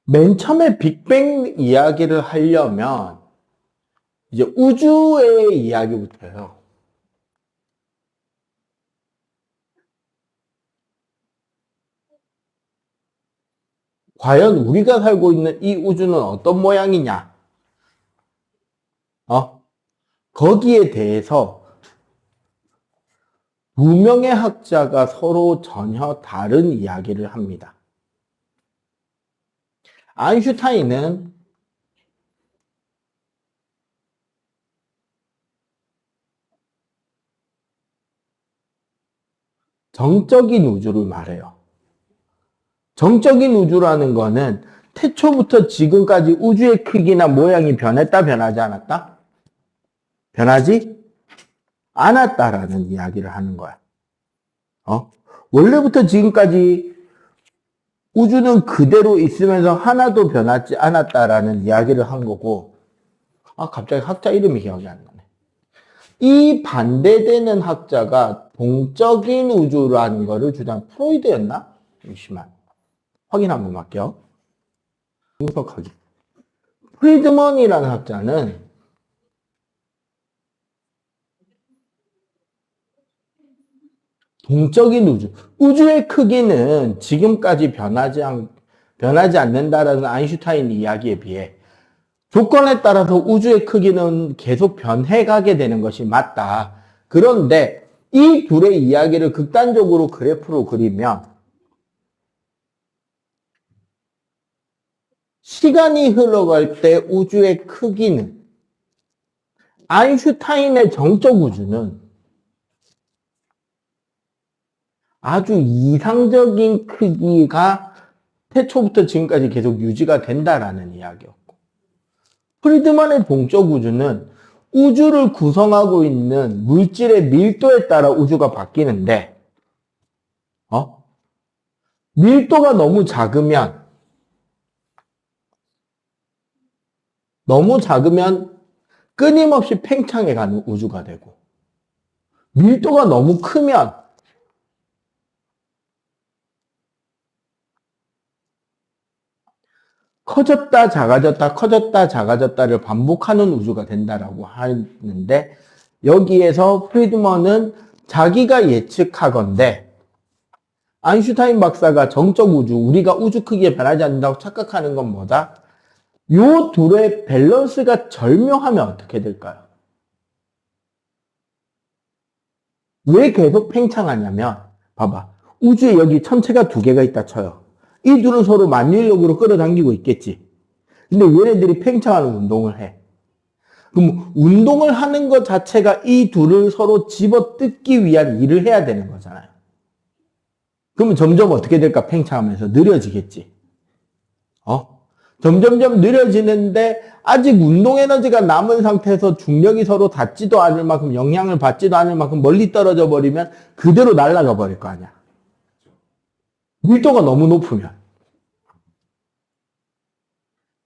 맨 처음에 빅뱅 이야기를 하려면 이제 우주의 이야기부터요. 과연 우리가 살고 있는 이 우주는 어떤 모양이냐? 거기에 대해서 두 명의 학자가 서로 전혀 다른 이야기를 합니다. 아인슈타인은 정적인 우주를 말해요. 정적인 우주라는 거는 태초부터 지금까지 우주의 크기나 모양이 변했다, 변하지 않았다? 변하지 않았다라는 이야기를 하는 거야. 원래부터 지금까지 우주는 그대로 있으면서 하나도 변하지 않았다라는 이야기를 한 거고, 갑자기 학자 이름이 기억이 안 나네. 이 반대되는 학자가 동적인 우주라는 거를 주장, 프로이드였나? 잠시만. 확인 한번 할게요. 분석하기. 프리드먼이라는 학자는 동적인 우주. 우주의 크기는 지금까지 변하지 않는다라는 아인슈타인 이야기에 비해 조건에 따라서 우주의 크기는 계속 변해가게 되는 것이 맞다. 그런데 이 둘의 이야기를 극단적으로 그래프로 그리면 시간이 흘러갈 때 우주의 크기는 아인슈타인의 정적 우주는 아주 이상적인 크기가 태초부터 지금까지 계속 유지가 된다라는 이야기였고, 프리드만의 동적 우주는 우주를 구성하고 있는 물질의 밀도에 따라 우주가 바뀌는데, 밀도가 너무 작으면 끊임없이 팽창해가는 우주가 되고, 밀도가 너무 크면 커졌다 작아졌다 커졌다 작아졌다를 반복하는 우주가 된다라고 하는데, 여기에서 프리드먼은 자기가 예측하건대 아인슈타인 박사가 정적 우주, 우리가 우주 크기에 변하지 않는다고 착각하는 건 뭐다? 요 둘의 밸런스가 절묘하면 어떻게 될까요? 왜 계속 팽창하냐면, 봐봐. 우주에 여기 천체가 두 개가 있다 쳐요. 이 둘은 서로 만일력으로 끌어당기고 있겠지. 근데 얘네들이 팽창하는 운동을 해. 그럼 운동을 하는 것 자체가 이 둘을 서로 집어뜯기 위한 일을 해야 되는 거잖아요. 그러면 점점 어떻게 될까? 팽창하면서 느려지겠지. 점점점 느려지는데 아직 운동 에너지가 남은 상태에서 중력이 서로 닿지도 않을 만큼, 영향을 받지도 않을 만큼 멀리 떨어져 버리면 그대로 날아가 버릴 거 아니야. 밀도가 너무 높으면.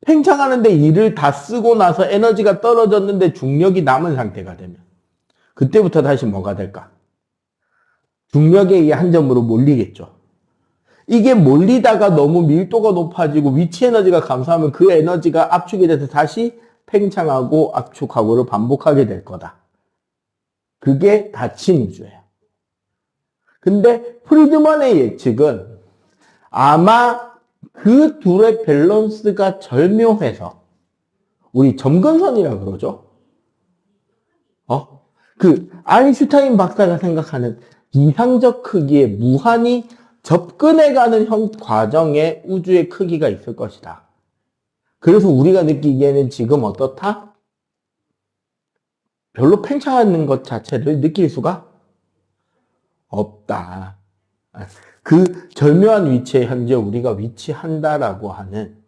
팽창하는데 일을 다 쓰고 나서 에너지가 떨어졌는데 중력이 남은 상태가 되면 그때부터 다시 뭐가 될까? 중력에 의해 한 점으로 몰리겠죠. 이게 몰리다가 너무 밀도가 높아지고 위치 에너지가 감소하면 그 에너지가 압축이 돼서 다시 팽창하고 압축하고를 반복하게 될 거다. 그게 닫힌 우주예요. 근데 프리드먼의 예측은 아마 그 둘의 밸런스가 절묘해서, 우리 점근선이라 그러죠. 아인슈타인 박사가 생각하는 이상적 크기에 무한히 접근해가는 과정에 우주의 크기가 있을 것이다. 그래서 우리가 느끼기에는 지금 어떻다? 별로 팽창하는 것 자체를 느낄 수가 없다. 그 절묘한 위치에 현재 우리가 위치한다라고 하는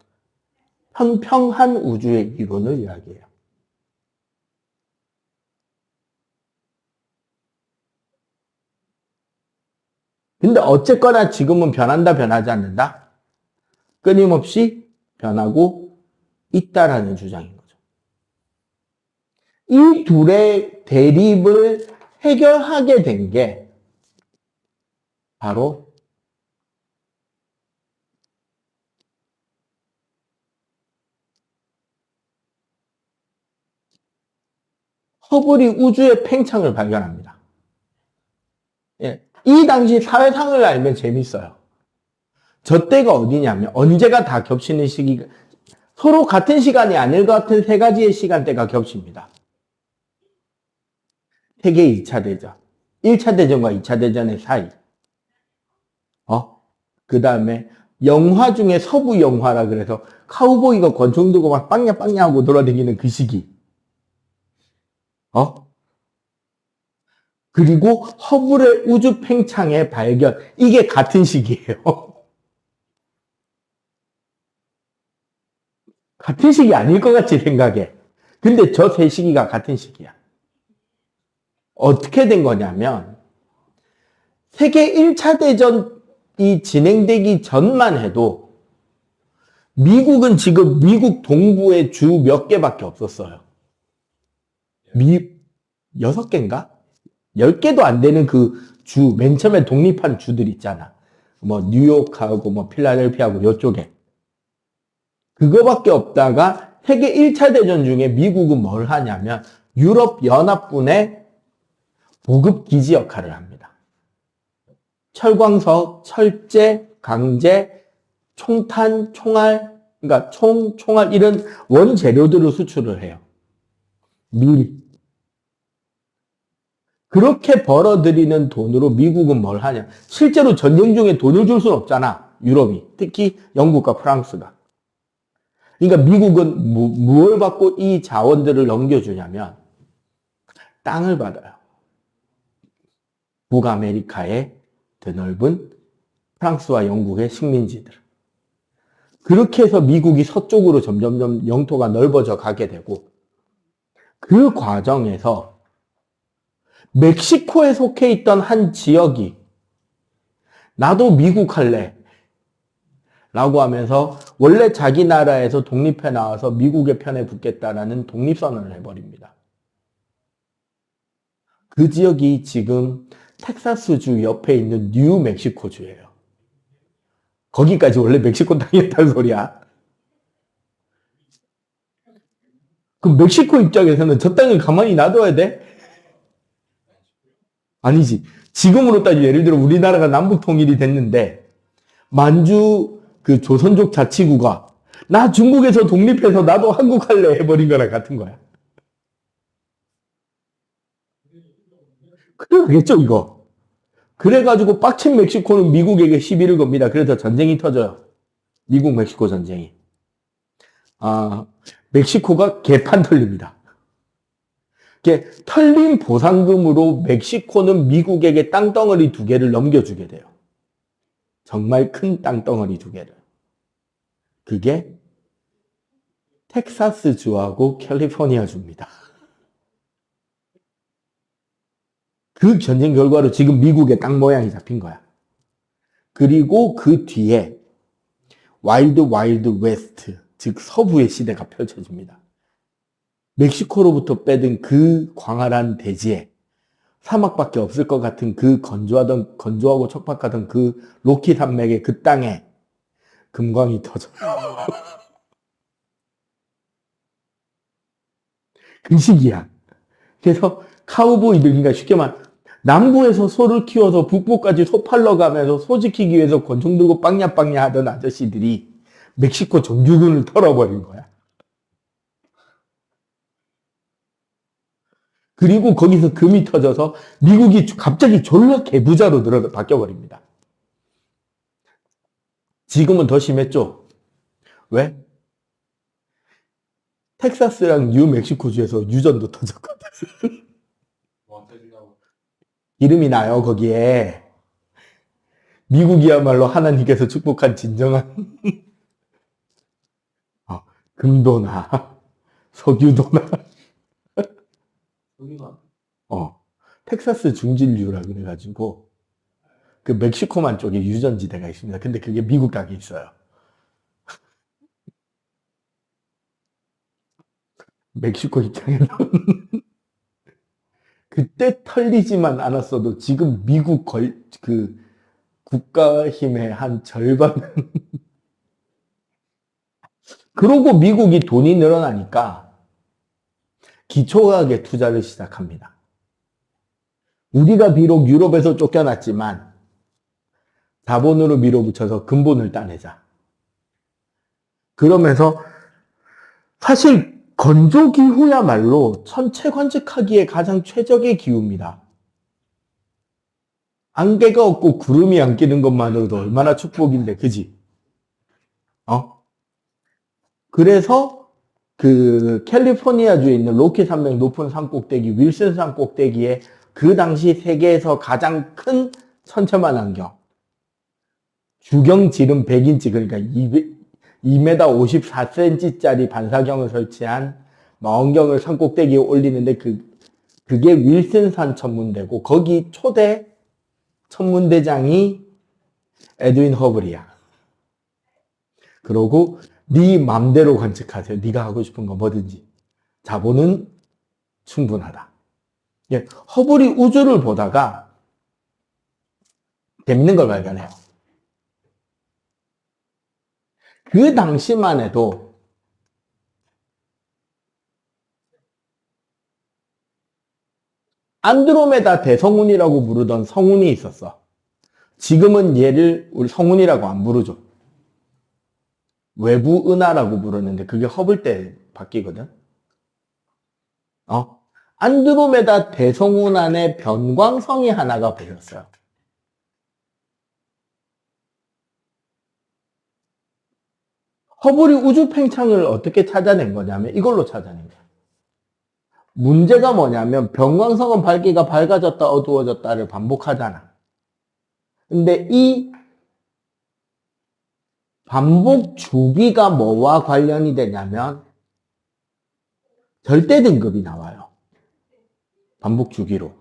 평평한 우주의 이론을 이야기해요. 근데 어쨌거나 지금은 변한다, 변하지 않는다? 끊임없이 변하고 있다라는 주장인 거죠. 이 둘의 대립을 해결하게 된 게 바로 허블이 우주의 팽창을 발견합니다. 예. 이 당시 사회상을 알면 재밌어요. 저 때가 어디냐면 언제가 다 겹치는 시기가 서로 같은 시간이 아닐 것 같은 세 가지의 시간대가 겹칩니다. 세계 2차 대전, 1차 대전과 2차 대전의 사이. 그 다음에 영화 중에 서부 영화라 그래서 카우보이가 권총 들고 막 빵야 빵야 하고 돌아다니는 그 시기. 그리고 허블의 우주 팽창의 발견. 이게 같은 시기예요. 같은 시기 아닐 것 같이 생각해. 근데 저 세 시기가 같은 시기야. 어떻게 된 거냐면 세계 1차 대전이 진행되기 전만 해도 미국은 지금 미국 동부에 주 몇 개밖에 없었어요. 6개인가? 10개도 안 되는 그 주, 맨 처음에 독립한 주들 있잖아. 뭐 뉴욕하고 뭐 필라델피아하고 요쪽에. 그거밖에 없다가 세계 1차 대전 중에 미국은 뭘 하냐면 유럽 연합군의 보급 기지 역할을 합니다. 철광석, 철제, 강제, 총탄, 총알, 그러니까 총알 이런 원재료들을 수출을 해요. 밀. 그렇게 벌어들이는 돈으로 미국은 뭘 하냐. 실제로 전쟁 중에 돈을 줄 수는 없잖아. 유럽이. 특히 영국과 프랑스가. 그러니까 미국은 무엇을 받고 이 자원들을 넘겨주냐면 땅을 받아요. 북아메리카의 드넓은 프랑스와 영국의 식민지들. 그렇게 해서 미국이 서쪽으로 점점점 영토가 넓어져 가게 되고 그 과정에서 멕시코에 속해 있던 한 지역이 나도 미국 할래 라고 하면서 원래 자기 나라에서 독립해 나와서 미국의 편에 붙겠다라는 독립선언을 해버립니다. 그 지역이 지금 텍사스주 옆에 있는 뉴멕시코주예요. 거기까지 원래 멕시코 땅이었다는 소리야. 그럼 멕시코 입장에서는 저 땅을 가만히 놔둬야 돼? 아니지. 지금으로 따지면 예를 들어 우리나라가 남북 통일이 됐는데 만주 그 조선족 자치구가 나 중국에서 독립해서 나도 한국 할래 해버린 거랑 같은 거야. 그러겠죠 이거. 그래가지고 빡친 멕시코는 미국에게 시비를 겁니다. 그래서 전쟁이 터져요. 미국-멕시코 전쟁이. 멕시코가 개판 털립니다. 털린 보상금으로 멕시코는 미국에게 땅덩어리 2개를 넘겨주게 돼요. 정말 큰 땅덩어리 2개를. 그게 텍사스주하고 캘리포니아주입니다. 그 전쟁 결과로 지금 미국의 땅 모양이 잡힌 거야. 그리고 그 뒤에 와일드 웨스트, 즉 서부의 시대가 펼쳐집니다. 멕시코로부터 빼든 그 광활한 대지에 사막밖에 없을 것 같은 그 건조하고 척박하던 그 로키 산맥의 그 땅에 금광이 터져요. 그 시기야. 그래서 카우보이들, 그러니까 쉽게 말 남부에서 소를 키워서 북부까지 소 팔러 가면서 소 지키기 위해서 권총 들고 빵야빵야 하던 아저씨들이 멕시코 정규군을 털어버린 거야. 그리고 거기서 금이 터져서 미국이 갑자기 졸라 개부자로 바뀌어버립니다. 지금은 더 심했죠? 왜? 텍사스랑 뉴멕시코주에서 유전도 터졌거든. 이름이 나요, 거기에. 미국이야말로 하나님께서 축복한 진정한 금도나 석유도나 텍사스 중진류라 그래가지고 그 멕시코만 쪽에 유전지대가 있습니다. 근데 그게 미국 땅에 있어요. 멕시코 입장에서 그때 털리지만 않았어도 지금 미국 그 국가 힘의 한 절반은 그러고 미국이 돈이 늘어나니까 기초과학에 투자를 시작합니다. 우리가 비록 유럽에서 쫓겨났지만 자본으로 밀어붙여서 근본을 따내자. 그러면서 사실 건조기후야말로 천체 관측하기에 가장 최적의 기후입니다. 안개가 없고 구름이 안 끼는 것만으로도 얼마나 축복인데, 그지? 그래서 그 캘리포니아주에 있는 로키 산맥 높은 산 꼭대기, 윌슨 산 꼭대기에 그 당시 세계에서 가장 큰 천체만 안경, 주경 지름 100인치, 그러니까 2m 54cm짜리 반사경을 설치한 망원경을 산 꼭대기에 올리는데 그게 윌슨산 천문대고 거기 초대 천문대장이 에드윈 허블이야. 그러고 네 맘대로 관측하세요. 네가 하고 싶은 거 뭐든지. 자본은 충분하다. 예, 허블이 우주를 보다가 재밌는 걸 발견해요. 그 당시만 해도 안드로메다 대성운이라고 부르던 성운이 있었어. 지금은 얘를 우리 성운이라고 안 부르죠. 외부 은하라고 부르는데 그게 허블 때 바뀌거든. 안드로메다 대성운 안에 변광성이 하나가 보였어요. 허블이 우주 팽창을 어떻게 찾아낸 거냐면 이걸로 찾아낸 거예요. 문제가 뭐냐면 변광성은 밝기가 밝아졌다 어두워졌다를 반복하잖아. 근데 이 반복 주기가 뭐와 관련이 되냐면 절대 등급이 나와요. 반복 주기로.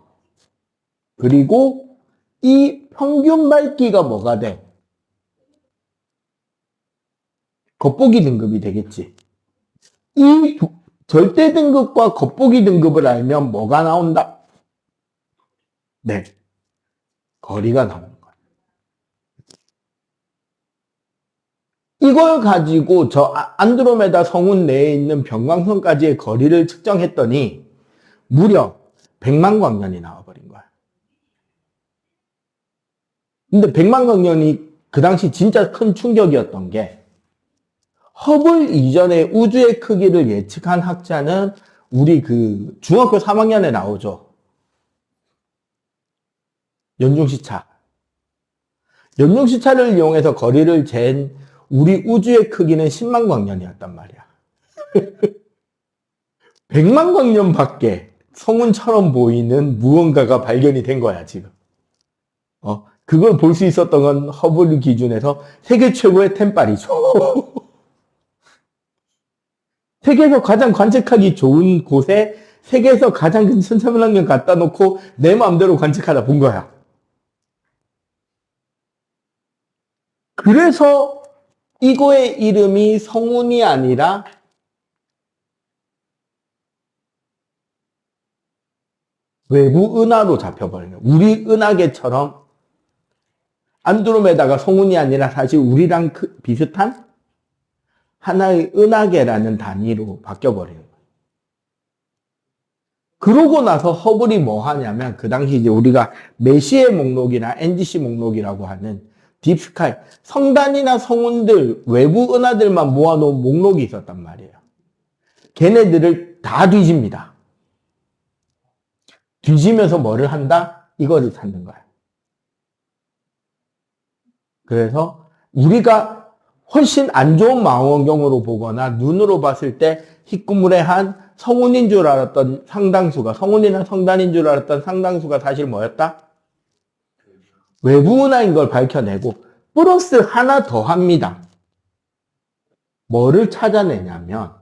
그리고 이 평균 밝기가 뭐가 돼? 겉보기 등급이 되겠지. 이 절대 등급과 겉보기 등급을 알면 뭐가 나온다? 네. 거리가 나오는 거예요. 이걸 가지고 저 안드로메다 성운 내에 있는 변광성까지의 거리를 측정했더니 무려 100만 광년이 나와버린 거야. 근데 100만 광년이 그 당시 진짜 큰 충격이었던 게 허블 이전에 우주의 크기를 예측한 학자는 우리 그 중학교 3학년에 나오죠. 연중시차. 연중시차를 이용해서 거리를 잰 우리 우주의 크기는 10만 광년이었단 말이야. 100만 광년 밖에 성운처럼 보이는 무언가가 발견이 된 거야, 지금. 그걸 볼 수 있었던 건 허블 기준에서 세계 최고의 템빨이죠. 세계에서 가장 관측하기 좋은 곳에 세계에서 가장 큰 천체만학경 갖다 놓고 내 마음대로 관측하다 본 거야. 그래서 이거의 이름이 성운이 아니라 외부 은하로 잡혀버린 거예요. 우리 은하계처럼 안드로메다가 성운이 아니라 사실 우리랑 비슷한 하나의 은하계라는 단위로 바뀌어버리는 거예요. 그러고 나서 허블이 뭐 하냐면 그 당시 이제 우리가 메시의 목록이나 NGC 목록이라고 하는 딥스카이 성단이나 성운들 외부 은하들만 모아놓은 목록이 있었단 말이에요. 걔네들을 다 뒤집니다. 뒤지면서 뭐를 한다? 이거를 찾는 거야. 그래서 우리가 훨씬 안 좋은 망원경으로 보거나 눈으로 봤을 때 희끄무레한 성운인 줄 알았던 상당수가 성운이나 성단인 줄 알았던 상당수가 사실 뭐였다? 외부 은하인 걸 밝혀내고 플러스 하나 더 합니다. 뭐를 찾아내냐면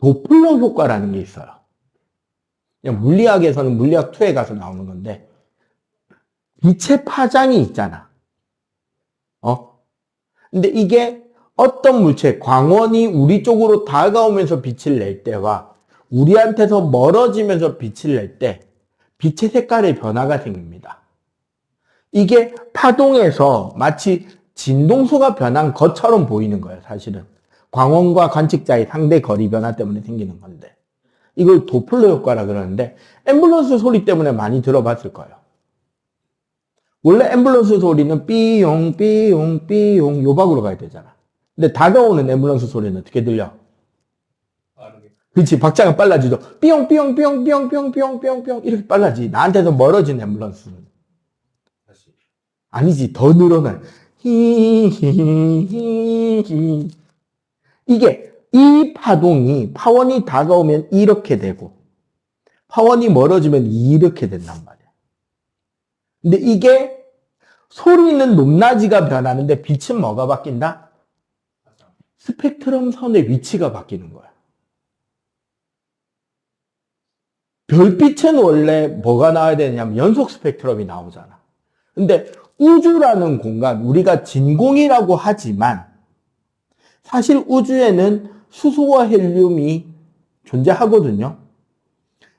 도플러 효과라는 게 있어요. 그냥 물리학에서는 물리학 2에 가서 나오는 건데 빛의 파장이 있잖아. 근데 이게 어떤 물체, 광원이 우리 쪽으로 다가오면서 빛을 낼 때와 우리한테서 멀어지면서 빛을 낼 때 빛의 색깔의 변화가 생깁니다. 이게 파동에서 마치 진동수가 변한 것처럼 보이는 거예요, 사실은. 광원과 관측자의 상대 거리 변화 때문에 생기는 건데 이걸 도플러 효과라 그러는데 앰뷸런스 소리 때문에 많이 들어봤을 거예요. 원래 앰뷸런스 소리는 삐용 삐용 삐용 요 박으로 가야 되잖아. 근데 다가오는 앰뷸런스 소리는 어떻게 들려? 그렇지, 박자가 빨라지죠. 삐용 삐용 삐용 삐용 삐용 삐용 삐용 삐용 이렇게 빨라지. 나한테서 멀어진 앰뷸런스는 아니지, 더 늘어나. 히히히히. 이게 이 파동이 파원이 다가오면 이렇게 되고 파원이 멀어지면 이렇게 된단 말이야. 근데 이게 소리는 높낮이가 변하는데 빛은 뭐가 바뀐다? 스펙트럼 선의 위치가 바뀌는 거야. 별빛은 원래 뭐가 나와야 되냐면 연속 스펙트럼이 나오잖아. 근데 우주라는 공간, 우리가 진공이라고 하지만 사실 우주에는 수소와 헬륨이 존재하거든요.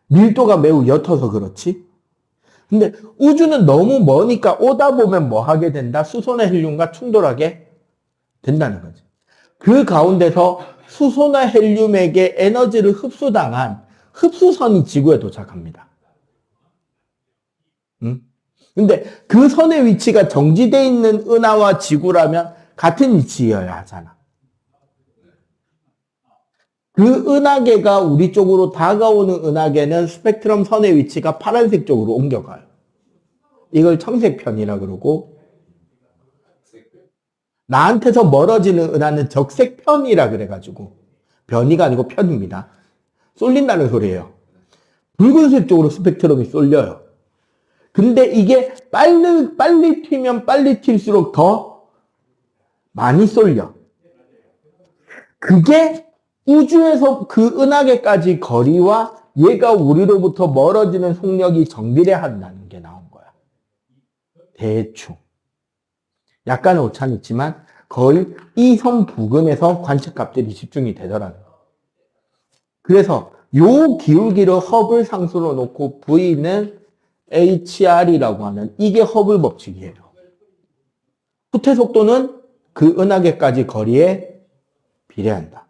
밀도가 매우 옅어서 그렇지. 근데 우주는 너무 머니까 오다 보면 뭐 하게 된다? 수소나 헬륨과 충돌하게 된다는 거지. 그 가운데서 수소나 헬륨에게 에너지를 흡수당한 흡수선이 지구에 도착합니다. 응? 근데 그 선의 위치가 정지되어 있는 은하와 지구라면 같은 위치여야 하잖아. 그 은하계가 우리 쪽으로 다가오는 은하계는 스펙트럼 선의 위치가 파란색 쪽으로 옮겨가요. 이걸 청색편이라 그러고 나한테서 멀어지는 은하는 적색편이라 그래가지고 변이가 아니고 편입니다. 쏠린다는 소리예요. 붉은색 쪽으로 스펙트럼이 쏠려요. 근데 이게 빨리 튀면 빨리 튈수록 더 많이 쏠려. 그게 우주에서 그 은하계까지 거리와 얘가 우리로부터 멀어지는 속력이 정비례 한다는 게 나온 거야. 대충. 약간의 오차는 있지만 거의 이 선 부근에서 관측값들이 집중이 되더라고요. 그래서 요 기울기를 허블 상수로 놓고 V는 HR이라고 하는 이게 허블 법칙이에요. 후퇴 속도는 그 은하계까지 거리에 비례한다.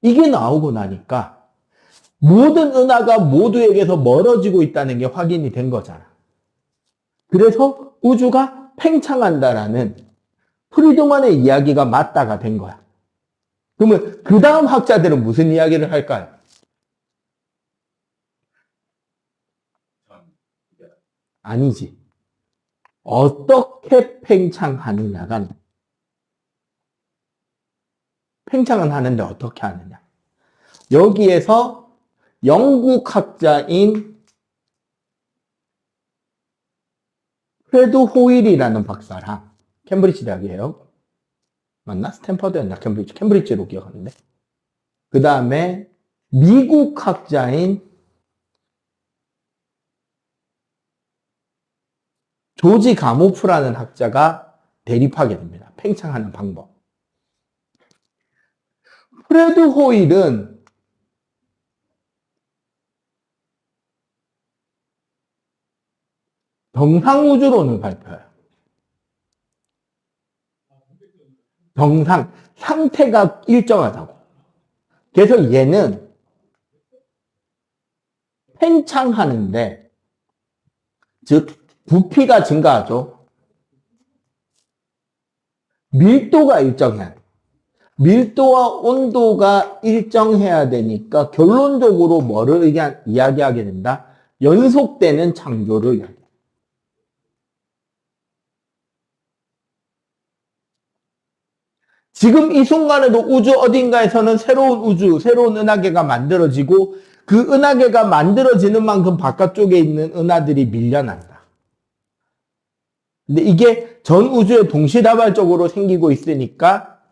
이게 나오고 나니까 모든 은하가 모두에게서 멀어지고 있다는 게 확인이 된 거잖아. 그래서 우주가 팽창한다라는 프리드만의 이야기가 맞다가 된 거야. 그러면 그 다음 학자들은 무슨 이야기를 할까요? 아니지. 어떻게 팽창하느냐가 팽창은 하는데 어떻게 하느냐. 여기에서 영국학자인 프레드 호일이라는 박사랑 캠브리지 대학이에요. 맞나? 스탠퍼드였나? 캠브리지로 기억하는데. 그 다음에 미국 학자인 조지 가모프라는 학자가 대립하게 됩니다. 팽창하는 방법. 프레드 호일은 정상우주론을 발표해요. 정상, 상태가 일정하다고. 그래서 얘는 팽창하는데, 즉, 부피가 증가하죠. 밀도가 일정해야 돼. 밀도와 온도가 일정해야 되니까 결론적으로 뭐를 이야기하게 된다? 연속되는 창조를 이야기해. 지금 이 순간에도 우주 어딘가에서는 새로운 우주, 새로운 은하계가 만들어지고 그 은하계가 만들어지는 만큼 바깥쪽에 있는 은하들이 밀려난다. 근데 이게 전 우주에 동시다발적으로 생기고 있으니까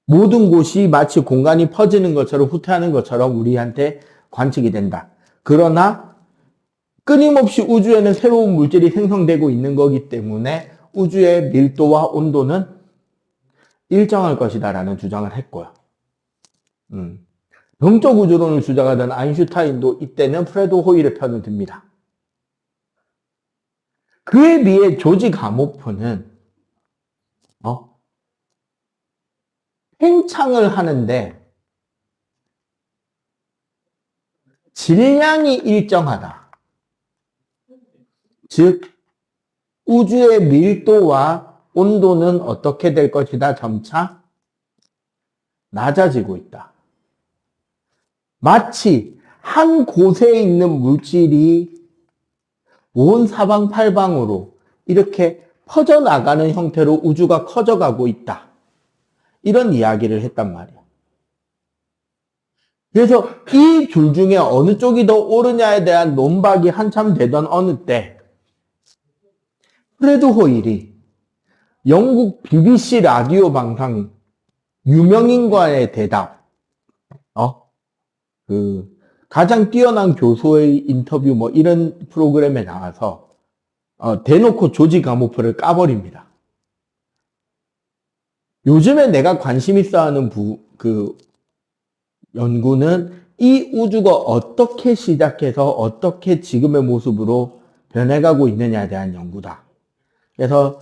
모든 곳이 마치 공간이 퍼지는 것처럼 후퇴하는 것처럼 우리한테 관측이 된다. 그러나 끊임없이 우주에는 새로운 물질이 생성되고 있는 거기 때문에 우주의 밀도와 온도는 일정할 것이다라는 주장을 했고요. 병적 우주론을 주장하던 아인슈타인도 이때는 프레드 호일의 편을 듭니다. 그에 비해 조지 가모프는 팽창을 하는데 질량이 일정하다. 즉 우주의 밀도와 온도는 어떻게 될 것이다? 점차 낮아지고 있다. 마치 한 곳에 있는 물질이 온 사방팔방으로 이렇게 퍼져나가는 형태로 우주가 커져가고 있다. 이런 이야기를 했단 말이야. 그래서 이 둘 중에 어느 쪽이 더 옳으냐에 대한 논박이 한참 되던 어느 때 프레드 호일이 영국 BBC 라디오 방송 유명인과의 대답, 가장 뛰어난 교수의 인터뷰 뭐 이런 프로그램에 나와서 대놓고 조지 가모프를 까버립니다. 요즘에 내가 관심 있어 하는 연구는 이 우주가 어떻게 시작해서 어떻게 지금의 모습으로 변해가고 있느냐에 대한 연구다. 그래서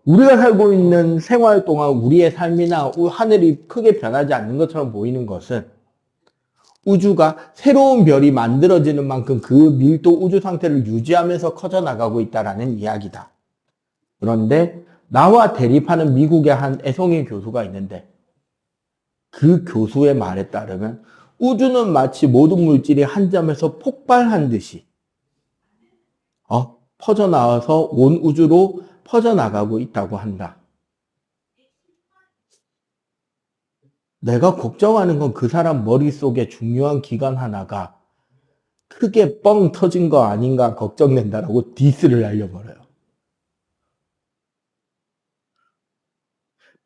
우리가 살고 있는 생활 동안 우리의 삶이나 하늘이 크게 변하지 않는 것처럼 보이는 것은 우주가 새로운 별이 만들어지는 만큼 그 밀도 우주 상태를 유지하면서 커져나가고 있다라는 이야기다. 그런데 나와 대립하는 미국의 한 애송이 교수가 있는데 그 교수의 말에 따르면 우주는 마치 모든 물질이 한 점에서 폭발한 듯이 퍼져나와서 온 우주로 퍼져나가고 있다고 한다. 내가 걱정하는 건 그 사람 머릿속에 중요한 기관 하나가 크게 뻥 터진 거 아닌가 걱정된다라고 디스를 날려버려요.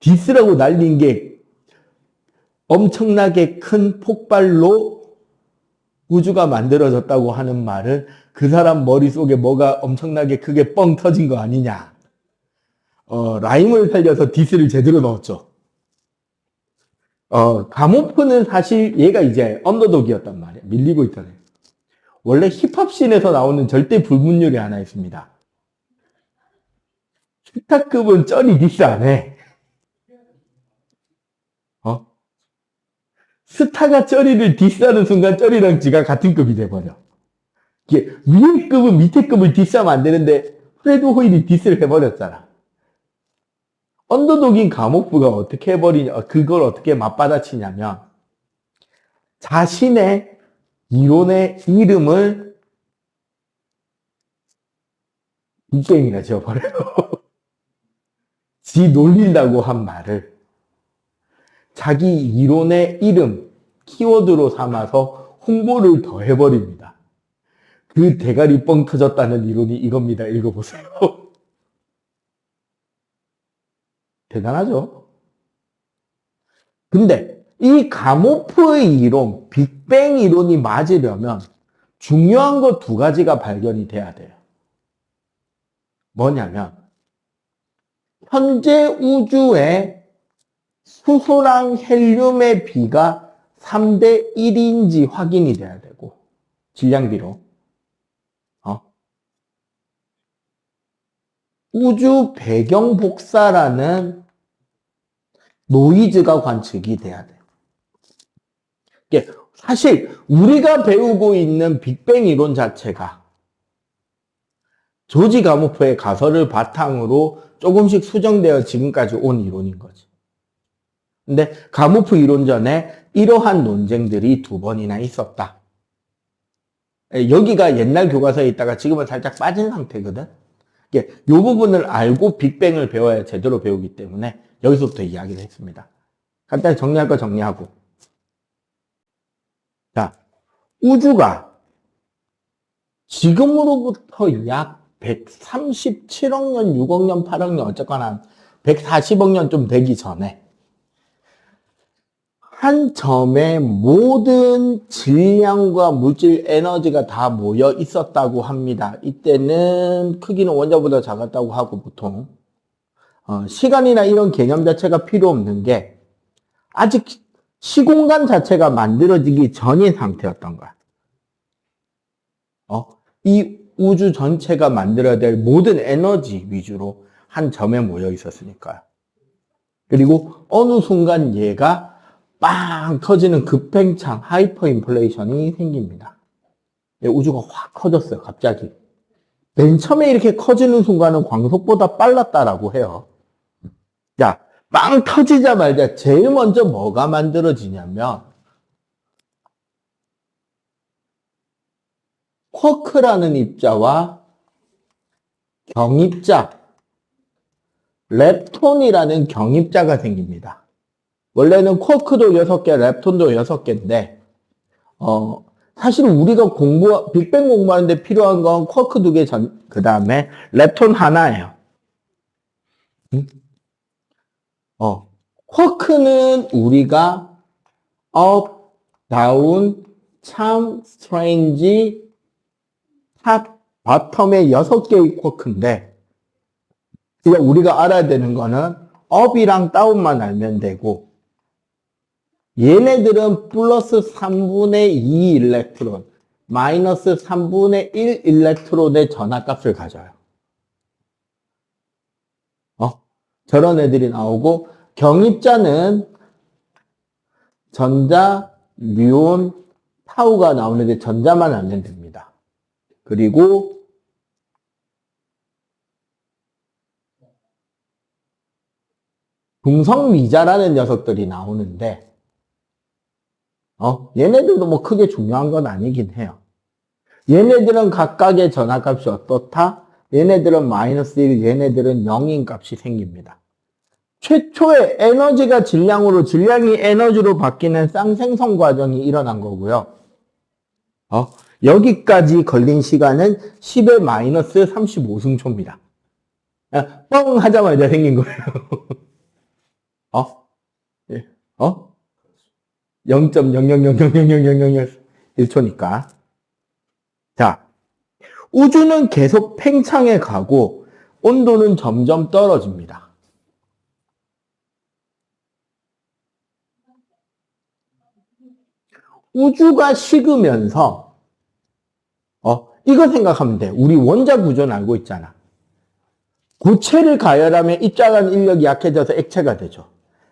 디스라고 날린 게 엄청나게 큰 폭발로 우주가 만들어졌다고 하는 말은 그 사람 머릿속에 뭐가 엄청나게 크게 뻥 터진 거 아니냐. 라임을 살려서 디스를 제대로 넣었죠. 가모프는 사실 얘가 이제 언더독이었단 말이야. 밀리고 있잖아요. 원래 힙합씬에서 나오는 절대 불문율이 하나 있습니다. 스타급은 쩌리 디스 안 해. 스타가 쩌리를 디스하는 순간 쩌리랑 지가 같은 급이 돼버려. 이게 위에 급은 밑에 급을 디스하면 안 되는데 프레드 호일이 디스를 해버렸잖아. 언더독인 가모프가 어떻게 해버리냐, 그걸 어떻게 맞받아치냐면 자신의 이론의 이름을 빅뱅이라 지어버려요. 지 놀린다고 한 말을 자기 이론의 이름, 키워드로 삼아서 홍보를 더 해버립니다. 그 대가리 뻥 터졌다는 이론이 이겁니다. 읽어보세요. 대단하죠? 근데 이 가모프의 이론, 빅뱅 이론이 맞으려면 중요한 거 두 가지가 발견이 돼야 돼요. 뭐냐면 현재 우주의 수소랑 헬륨의 비가 3대 1인지 확인이 돼야 되고 질량비로 우주 배경 복사라는 노이즈가 관측이 돼야 돼요. 사실 우리가 배우고 있는 빅뱅 이론 자체가 조지 가모프의 가설을 바탕으로 조금씩 수정되어 지금까지 온 이론인 거지. 근데 가모프 이론 전에 이러한 논쟁들이 2번이나 있었다. 여기가 옛날 교과서에 있다가 지금은 살짝 빠진 상태거든. 이 부분을 알고 빅뱅을 배워야 제대로 배우기 때문에 여기서부터 이야기를 했습니다. 간단히 정리할 거 정리하고. 자, 우주가 지금으로부터 약 137억 년, 6억 년, 8억 년, 어쨌거나 140억 년 좀 되기 전에 한 점에 모든 질량과 물질 에너지가 다 모여 있었다고 합니다. 이때는 크기는 원자보다 작았다고 하고 보통 시간이나 이런 개념 자체가 필요 없는 게 아직 시공간 자체가 만들어지기 전인 상태였던 거야. 이 우주 전체가 만들어야 될 모든 에너지 위주로 한 점에 모여 있었으니까요. 그리고 어느 순간 얘가 빵 터지는 급팽창, 하이퍼 인플레이션이 생깁니다. 우주가 확 커졌어요, 갑자기. 맨 처음에 이렇게 커지는 순간은 광속보다 빨랐다라고 해요. 자, 빵 터지자마자 제일 먼저 뭐가 만들어지냐면 쿼크라는 입자와 경입자, 렙톤이라는 경입자가 생깁니다. 원래는 쿼크도 6개, 렙톤도 6개인데 사실 우리가 빅뱅 공부하는데 필요한 건 쿼크 2개 그 다음에 렙톤 하나예요. 쿼크는 우리가 업, 다운, 참, 스트레인지, 탑, 바텀의 6개의 쿼크인데 그냥 우리가 알아야 되는 거는 업이랑 다운만 알면 되고 얘네들은 플러스 3분의 2 일렉트론, 마이너스 3분의 1 일렉트론의 전하값을 가져요. 저런 애들이 나오고 경입자는 전자, 뮤온, 타우가 나오는데 전자만 알면 됩니다. 그리고 중성미자라는 녀석들이 나오는데 얘네들도 뭐 크게 중요한 건 아니긴 해요. 얘네들은 각각의 전하값이 어떻다? 얘네들은 마이너스 1, 얘네들은 0인 값이 생깁니다. 최초의 에너지가 질량으로, 질량이 에너지로 바뀌는 쌍생성 과정이 일어난 거고요. 여기까지 걸린 시간은 10의 마이너스 35승초입니다. 뻥 하자마자 생긴 거예요. 0.000000001초니까. 자, 우주는 계속 팽창해 가고 온도는 점점 떨어집니다. 우주가 식으면서 이거 생각하면 돼. 우리 원자 구조는 알고 있잖아. 고체를 가열하면 입자 간 인력이 약해져서 액체가 되죠.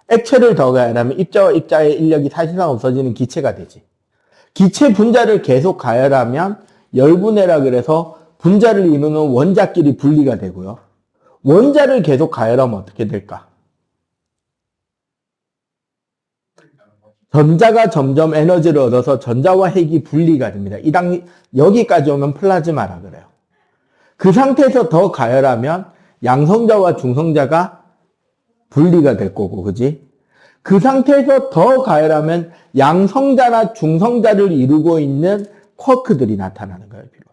액체를 더 가열하면 입자와 입자의 인력이 사실상 없어지는 기체가 되지. 기체 분자를 계속 가열하면 열분해라 그래서 분자를 이루는 원자끼리 분리가 되고요. 원자를 계속 가열하면 어떻게 될까? 전자가 점점 에너지를 얻어서 전자와 핵이 분리가 됩니다. 여기까지 오면 플라즈마라 그래요. 그 상태에서 더 가열하면 양성자와 중성자가 분리가 될 거고, 그지? 그 상태에서 더 가열하면 양성자나 중성자를 이루고 있는 쿼크들이 나타나는 거예요, 비로.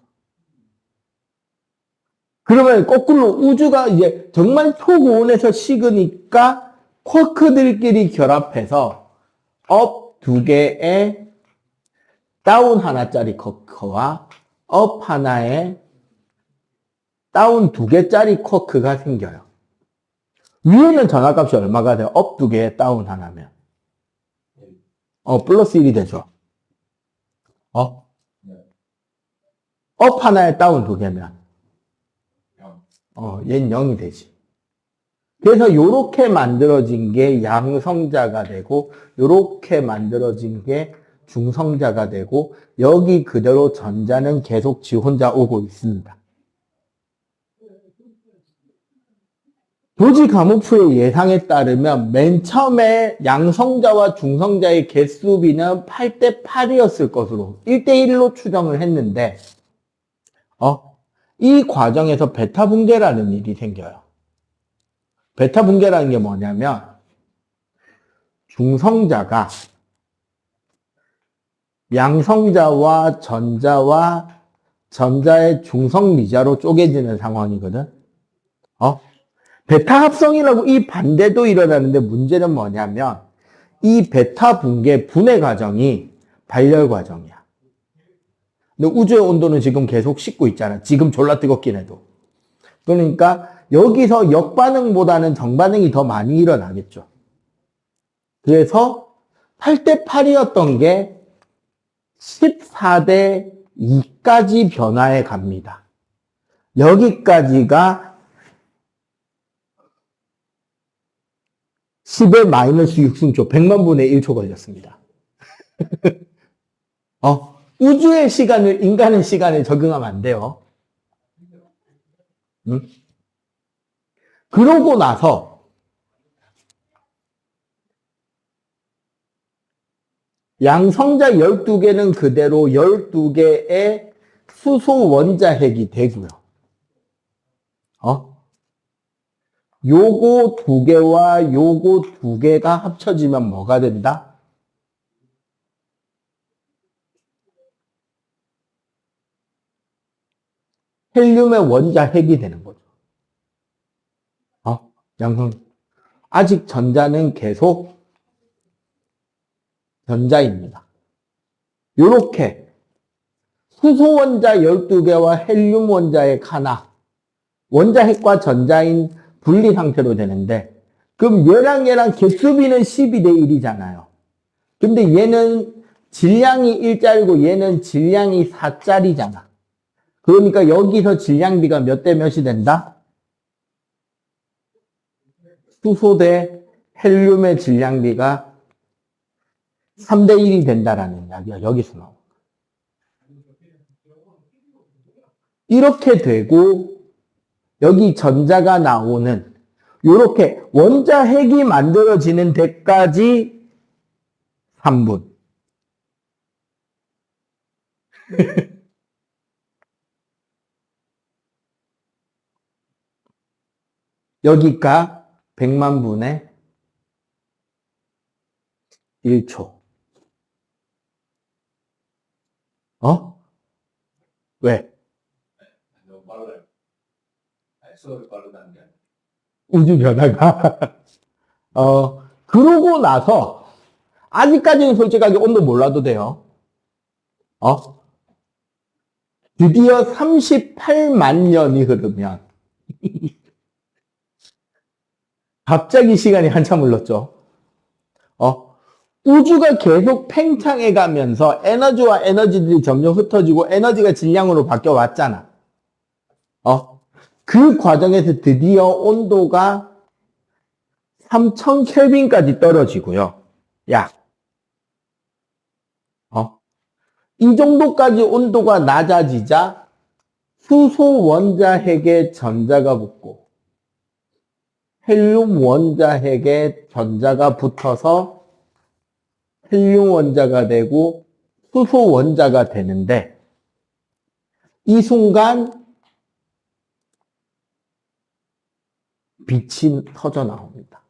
그러면 거꾸로 우주가 이제 정말 초고온에서 식으니까 쿼크들끼리 결합해서 업 2개의 다운 하나짜리 쿼크와 업 하나의 다운 2개짜리 쿼크가 생겨요. 위에는 전하값이 얼마가 돼요? 업 2개에 다운 하나면. 플러스 1이 되죠. 업 하나에 다운 2개면. 얘는 0이 되지. 그래서 요렇게 만들어진 게 양성자가 되고, 요렇게 만들어진 게 중성자가 되고, 여기 그대로 전자는 계속 지 혼자 오고 있습니다. 도지 가모프의 예상에 따르면 맨 처음에 양성자와 중성자의 개수비는 8대 8이었을 것으로 1대 1로 추정을 했는데 이 과정에서 베타 붕괴라는 일이 생겨요. 베타 붕괴라는 게 뭐냐면 중성자가 양성자와 전자의 중성미자로 쪼개지는 상황이거든. 베타 합성이라고 이 반대도 일어나는데 문제는 뭐냐면 이 베타 붕괴 분해 과정이 발열 과정이야. 근데 우주의 온도는 지금 계속 식고 있잖아. 지금 졸라 뜨겁긴 해도. 그러니까 여기서 역반응보다는 정반응이 더 많이 일어나겠죠. 그래서 8대 8이었던 게 14대 2까지 변화해 갑니다. 여기까지가 10의 마이너스 6승초, 100만 분의 1초 걸렸습니다. 우주의 시간을 인간의 시간에 적용하면 안 돼요. 응? 그러고 나서 양성자 12개는 그대로 12개의 수소 원자핵이 되고요. 요거 2개와 요거 2개가 합쳐지면 뭐가 된다? 헬륨의 원자핵이 되는 거죠. 양성. 아직 전자는 계속 전자입니다. 요렇게 수소 원자 12개와 헬륨 원자핵 하나, 원자핵과 전자인 분리 상태로 되는데, 그럼 얘랑 개수비는 12대 1이잖아요. 근데 얘는 질량이 1짜리고 얘는 질량이 4짜리잖아. 그러니까 여기서 질량비가 몇 대 몇이 된다? 수소 대 헬륨의 질량비가 3대 1이 된다라는 이야기가 여기서 나옵니다. 이렇게 되고 여기 전자가 나오는 이렇게 원자핵이 만들어지는 데까지 3분. 여기가 100만 분의 1초. 왜? 너무 빨라요. 수업이 빠르다는 게 아니라. 우주 변화가. 그러고 나서, 아직까지는 솔직하게 온도 몰라도 돼요. 드디어 38만 년이 흐르면, 갑자기 시간이 한참 흘렀죠. 우주가 계속 팽창해 가면서 에너지와 에너지들이 점점 흩어지고 에너지가 질량으로 바뀌어 왔잖아. 그 과정에서 드디어 온도가 3000 켈빈까지 떨어지고요. 이 정도까지 온도가 낮아지자 수소 원자핵에 전자가 붙고 헬륨 원자핵에 전자가 붙어서 헬륨 원자가 되고 수소 원자가 되는데 이 순간 빛이 터져 나옵니다.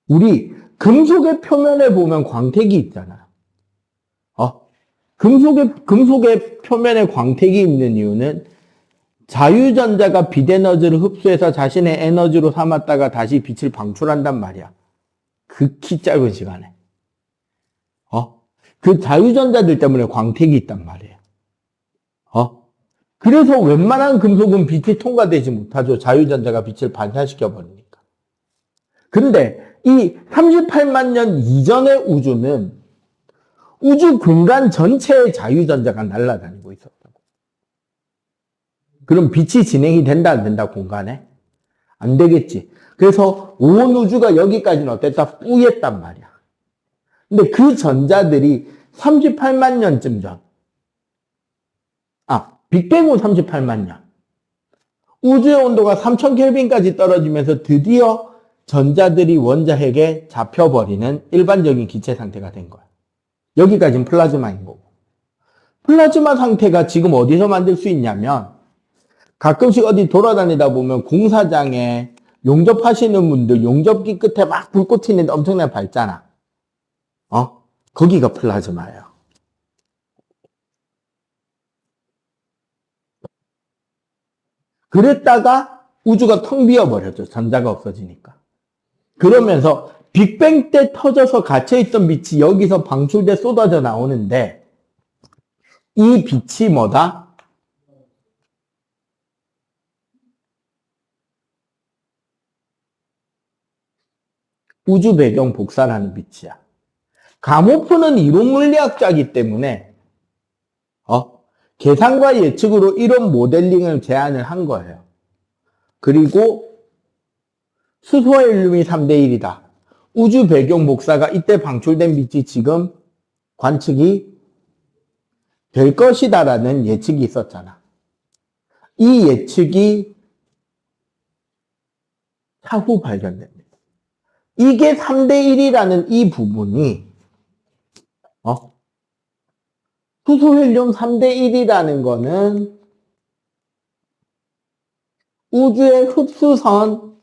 우리 금속의 표면에 보면 광택이 있잖아요. 금속의 표면에 광택이 있는 이유는 자유전자가 빛 에너지를 흡수해서 자신의 에너지로 삼았다가 다시 빛을 방출한단 말이야. 극히 짧은 시간에. 그 자유전자들 때문에 광택이 있단 말이에요. 그래서 웬만한 금속은 빛이 통과되지 못하죠. 자유전자가 빛을 반사시켜 버리니까. 근데 이 38만 년 이전의 우주는 우주 공간 전체의 자유전자가 날아다니고 있었다고. 그럼 빛이 진행이 된다, 안 된다, 공간에? 안 되겠지. 그래서 온 우주가 여기까지는 어땠다? 뿌였단 말이야. 근데 그 전자들이 38만 년쯤 전, 빅뱅 후 38만 년. 우주의 온도가 3000 켈빈까지 떨어지면서 드디어 전자들이 원자핵에 잡혀버리는 일반적인 기체 상태가 된 거야. 여기까지는 플라즈마인 거고. 플라즈마 상태가 지금 어디서 만들 수 있냐면 가끔씩 어디 돌아다니다 보면 공사장에 용접하시는 분들 용접기 끝에 막 불꽃 튀는데 엄청나게 밝잖아. 거기가 플라즈마예요. 그랬다가 우주가 텅 비어버렸죠. 전자가 없어지니까. 그러면서 빅뱅 때 터져서 갇혀있던 빛이 여기서 방출돼 쏟아져 나오는데 이 빛이 뭐다? 우주 배경 복사라는 빛이야. 가모프는 이론 물리학자이기 때문에 계산과 예측으로 이런 모델링을 제안을 한 거예요. 그리고 수소 헬륨이 3대 1이다. 우주 배경 복사가 이때 방출된 빛이 지금 관측이 될 것이다라는 예측이 있었잖아. 이 예측이 차후 발견됩니다. 이게 3대 1이라는 이 부분이 수소 헬륨 3대 1이라는 거는 우주의 흡수선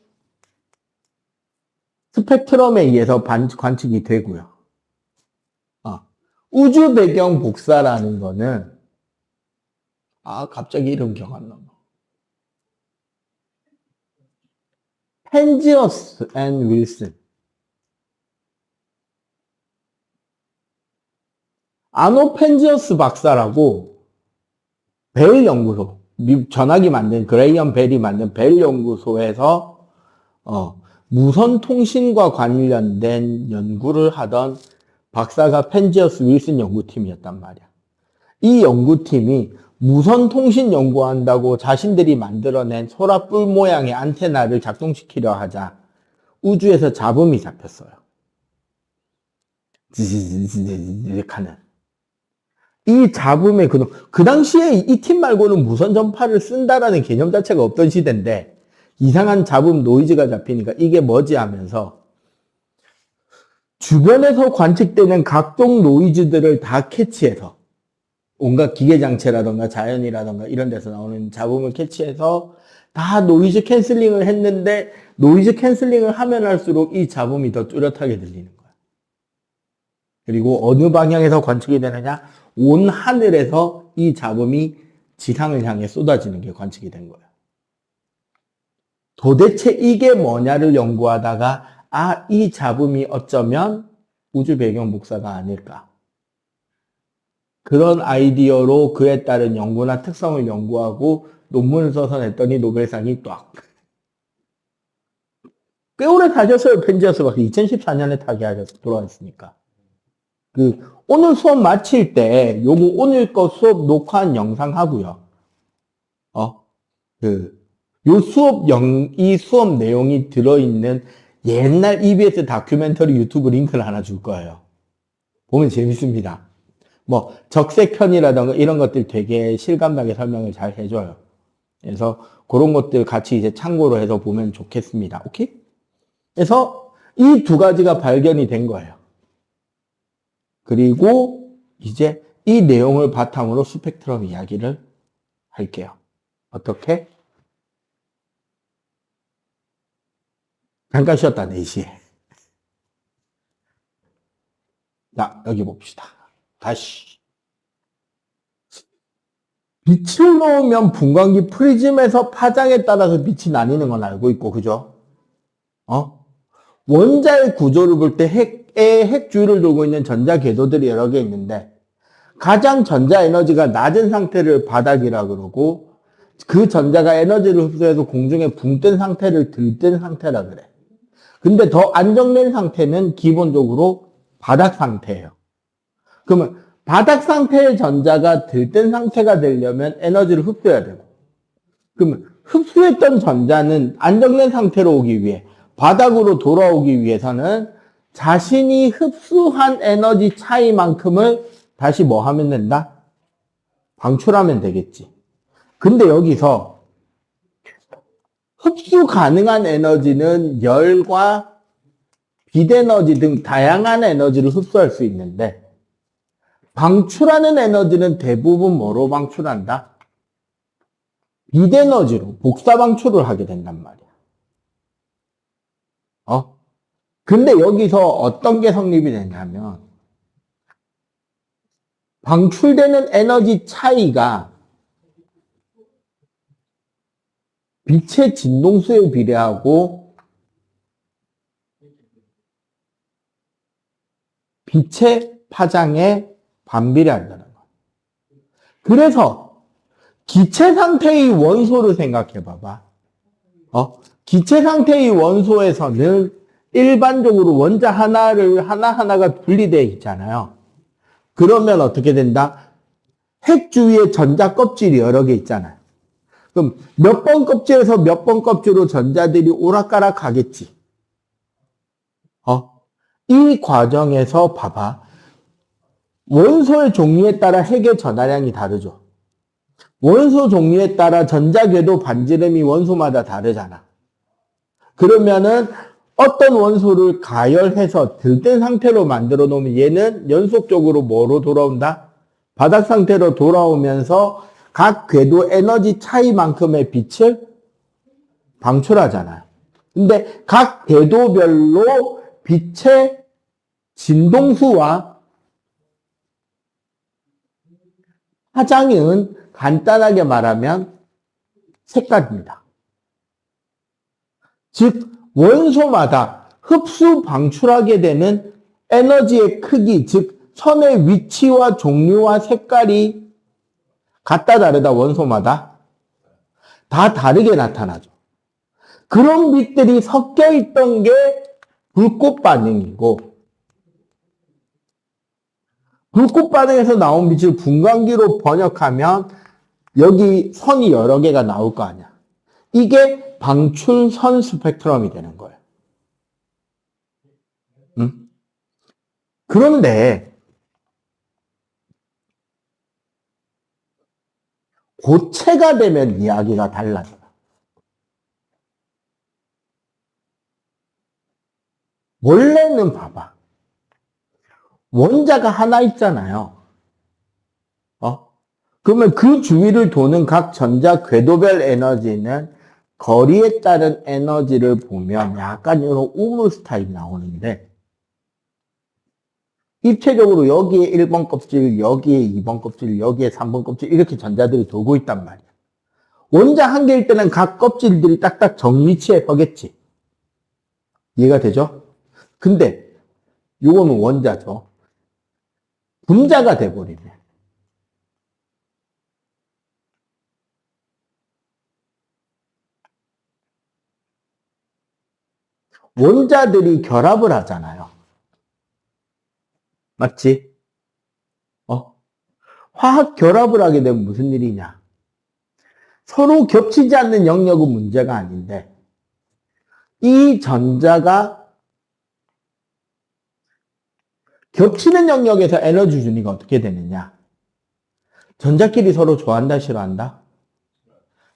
스펙트럼에 의해서 관측이 되고요. 우주 배경 복사라는 거는 갑자기 이름 기억 안 나네. 펜지어스 앤 윌슨. 아노 펜지어스 박사라고 벨 연구소, 전화기 만든 그레이엄 벨이 만든 벨 연구소에서 무선 통신과 관련된 연구를 하던 박사가 펜지어스 윌슨 연구팀이었단 말이야. 이 연구팀이 무선 통신 연구한다고 자신들이 만들어낸 소라뿔 모양의 안테나를 작동시키려 하자 우주에서 잡음이 잡혔어요. 하는. 이 잡음의 그 당시에 이 팀 말고는 무선 전파를 쓴다라는 개념 자체가 없던 시대인데 이상한 잡음 노이즈가 잡히니까 이게 뭐지 하면서 주변에서 관측되는 각종 노이즈들을 다 캐치해서 온갖 기계장치라던가 자연이라던가 이런 데서 나오는 잡음을 캐치해서 다 노이즈 캔슬링을 했는데 노이즈 캔슬링을 하면 할수록 이 잡음이 더 뚜렷하게 들리는 거야. 그리고 어느 방향에서 관측이 되느냐? 온 하늘에서 이 잡음이 지상을 향해 쏟아지는 게 관측이 된 거야. 도대체 이게 뭐냐를 연구하다가 이 잡음이 어쩌면 우주 배경 복사가 아닐까. 그런 아이디어로 그에 따른 연구나 특성을 연구하고 논문을 써서 냈더니 노벨상이 딱. 꽤 오래 사셨어요, 펜지어스 박사. 2014년에 돌아왔으니까. 오늘 수업 마칠 때, 요거 오늘 거 수업 녹화한 영상 하고요. 이 수업 내용이 들어있는 옛날 EBS 다큐멘터리 유튜브 링크를 하나 줄 거예요. 보면 재밌습니다. 적색현이라던가 이런 것들 되게 실감나게 설명을 잘 해줘요. 그래서 그런 것들 같이 이제 참고로 해서 보면 좋겠습니다. 오케이? 그래서 이 두 가지가 발견이 된 거예요. 그리고 이제 이 내용을 바탕으로 스펙트럼 이야기를 할게요. 어떻게? 잠깐 쉬었다, 4시에. 자, 여기 봅시다. 다시. 빛을 놓으면 분광기 프리즘에서 파장에 따라서 빛이 나뉘는 건 알고 있고, 그죠? 원자의 구조를 볼 때 핵 주위를 돌고 있는 전자 궤도들이 여러 개 있는데, 가장 전자 에너지가 낮은 상태를 바닥이라 그러고, 그 전자가 에너지를 흡수해서 공중에 붕 뜬 상태를 들뜬 상태라 그래. 근데 더 안정된 상태는 기본적으로 바닥 상태예요. 그러면 바닥 상태의 전자가 들뜬 상태가 되려면 에너지를 흡수해야 되고, 그러면 흡수했던 전자는 안정된 상태로 오기 위해 바닥으로 돌아오기 위해서는 자신이 흡수한 에너지 차이만큼을 다시 뭐 하면 된다? 방출하면 되겠지. 근데 여기서 흡수 가능한 에너지는 열과 빛에너지 등 다양한 에너지를 흡수할 수 있는데 방출하는 에너지는 대부분 뭐로 방출한다? 빛에너지로 복사 방출을 하게 된단 말이야. 근데 여기서 어떤 게 성립이 되냐면 방출되는 에너지 차이가 빛의 진동수에 비례하고 빛의 파장에 반비례한다는 거예요. 그래서 기체 상태의 원소를 생각해 봐봐. 기체 상태의 원소에서는 일반적으로 원자 하나하나가 분리되어 있잖아요. 그러면 어떻게 된다? 핵 주위에 전자 껍질이 여러 개 있잖아요. 그럼 몇 번 껍질에서 몇 번 껍질로 전자들이 오락가락 가겠지. 이 과정에서 봐봐. 원소의 종류에 따라 핵의 전하량이 다르죠. 원소 종류에 따라 전자궤도 반지름이 원소마다 다르잖아. 그러면은 어떤 원소를 가열해서 들뜬 상태로 만들어 놓으면 얘는 연속적으로 뭐로 돌아온다? 바닥 상태로 돌아오면서 각 궤도 에너지 차이만큼의 빛을 방출하잖아요. 근데 각 궤도별로 빛의 진동수와 화장은 간단하게 말하면 색깔입니다. 즉 원소마다 흡수 방출하게 되는 에너지의 크기, 즉 선의 위치와 종류와 색깔이 같다 다르다 원소마다 다 다르게 나타나죠. 그런 빛들이 섞여 있던 게 불꽃 반응이고, 불꽃 반응에서 나온 빛을 분광기로 번역하면 여기 선이 여러 개가 나올 거 아니야. 이게 방출선 스펙트럼이 되는 거예요. 응? 그런데 고체가 되면 이야기가 달라져요. 원래는 봐봐. 원자가 하나 있잖아요. 그러면 그 주위를 도는 각 전자 궤도별 에너지는 거리에 따른 에너지를 보면 약간 이런 우물 스타일 나오는데, 입체적으로 여기에 1번 껍질, 여기에 2번 껍질, 여기에 3번 껍질 이렇게 전자들이 돌고 있단 말이야. 원자 한 개일 때는 각 껍질들이 딱딱 정위치에 서겠지. 이해가 되죠? 근데 요거는 원자죠. 분자가 돼버리면 원자들이 결합을 하잖아요. 맞지? 화학 결합을 하게 되면 무슨 일이냐? 서로 겹치지 않는 영역은 문제가 아닌데, 이 전자가 겹치는 영역에서 에너지 준위가 어떻게 되느냐? 전자끼리 서로 좋아한다, 싫어한다?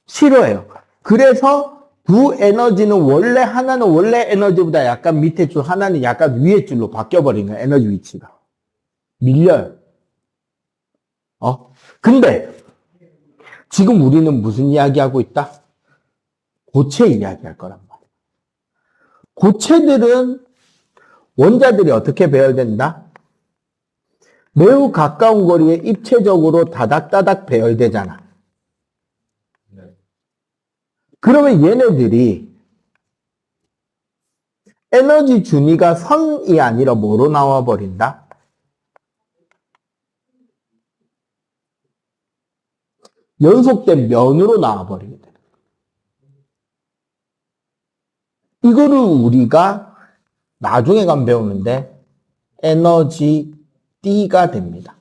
싫어해요. 그래서 두 에너지는 하나는 원래 에너지보다 약간 밑에 줄, 하나는 약간 위에 줄로 바뀌어버리는 거예요, 에너지 위치가. 밀려요. 근데 지금 우리는 무슨 이야기하고 있다? 고체 이야기할 거란 말이야. 고체들은 원자들이 어떻게 배열된다? 매우 가까운 거리에 입체적으로 다닥다닥 배열되잖아. 그러면 얘네들이 에너지 준위가 선이 아니라 뭐로 나와버린다? 연속된 면으로 나와버리게 돼. 이거를 우리가 나중에 가면 배우는데 에너지 D가 됩니다.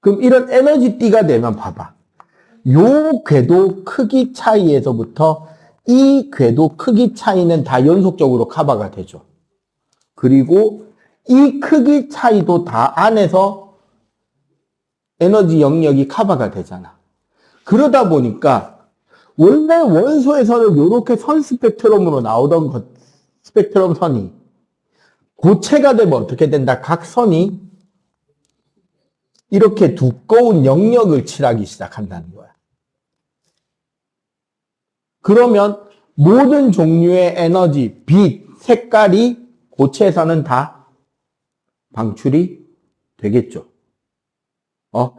그럼 이런 에너지 D가 되면 봐봐. 요 궤도 크기 차이에서부터 이 궤도 크기 차이는 다 연속적으로 커버가 되죠. 그리고 이 크기 차이도 다 안에서 에너지 영역이 커버가 되잖아. 그러다 보니까 원래 원소에서는 이렇게 선 스펙트럼으로 나오던 스펙트럼 선이 고체가 되면 어떻게 된다? 각 선이 이렇게 두꺼운 영역을 칠하기 시작한다는 거야. 그러면 모든 종류의 에너지, 빛, 색깔이 고체에서는 다 방출이 되겠죠.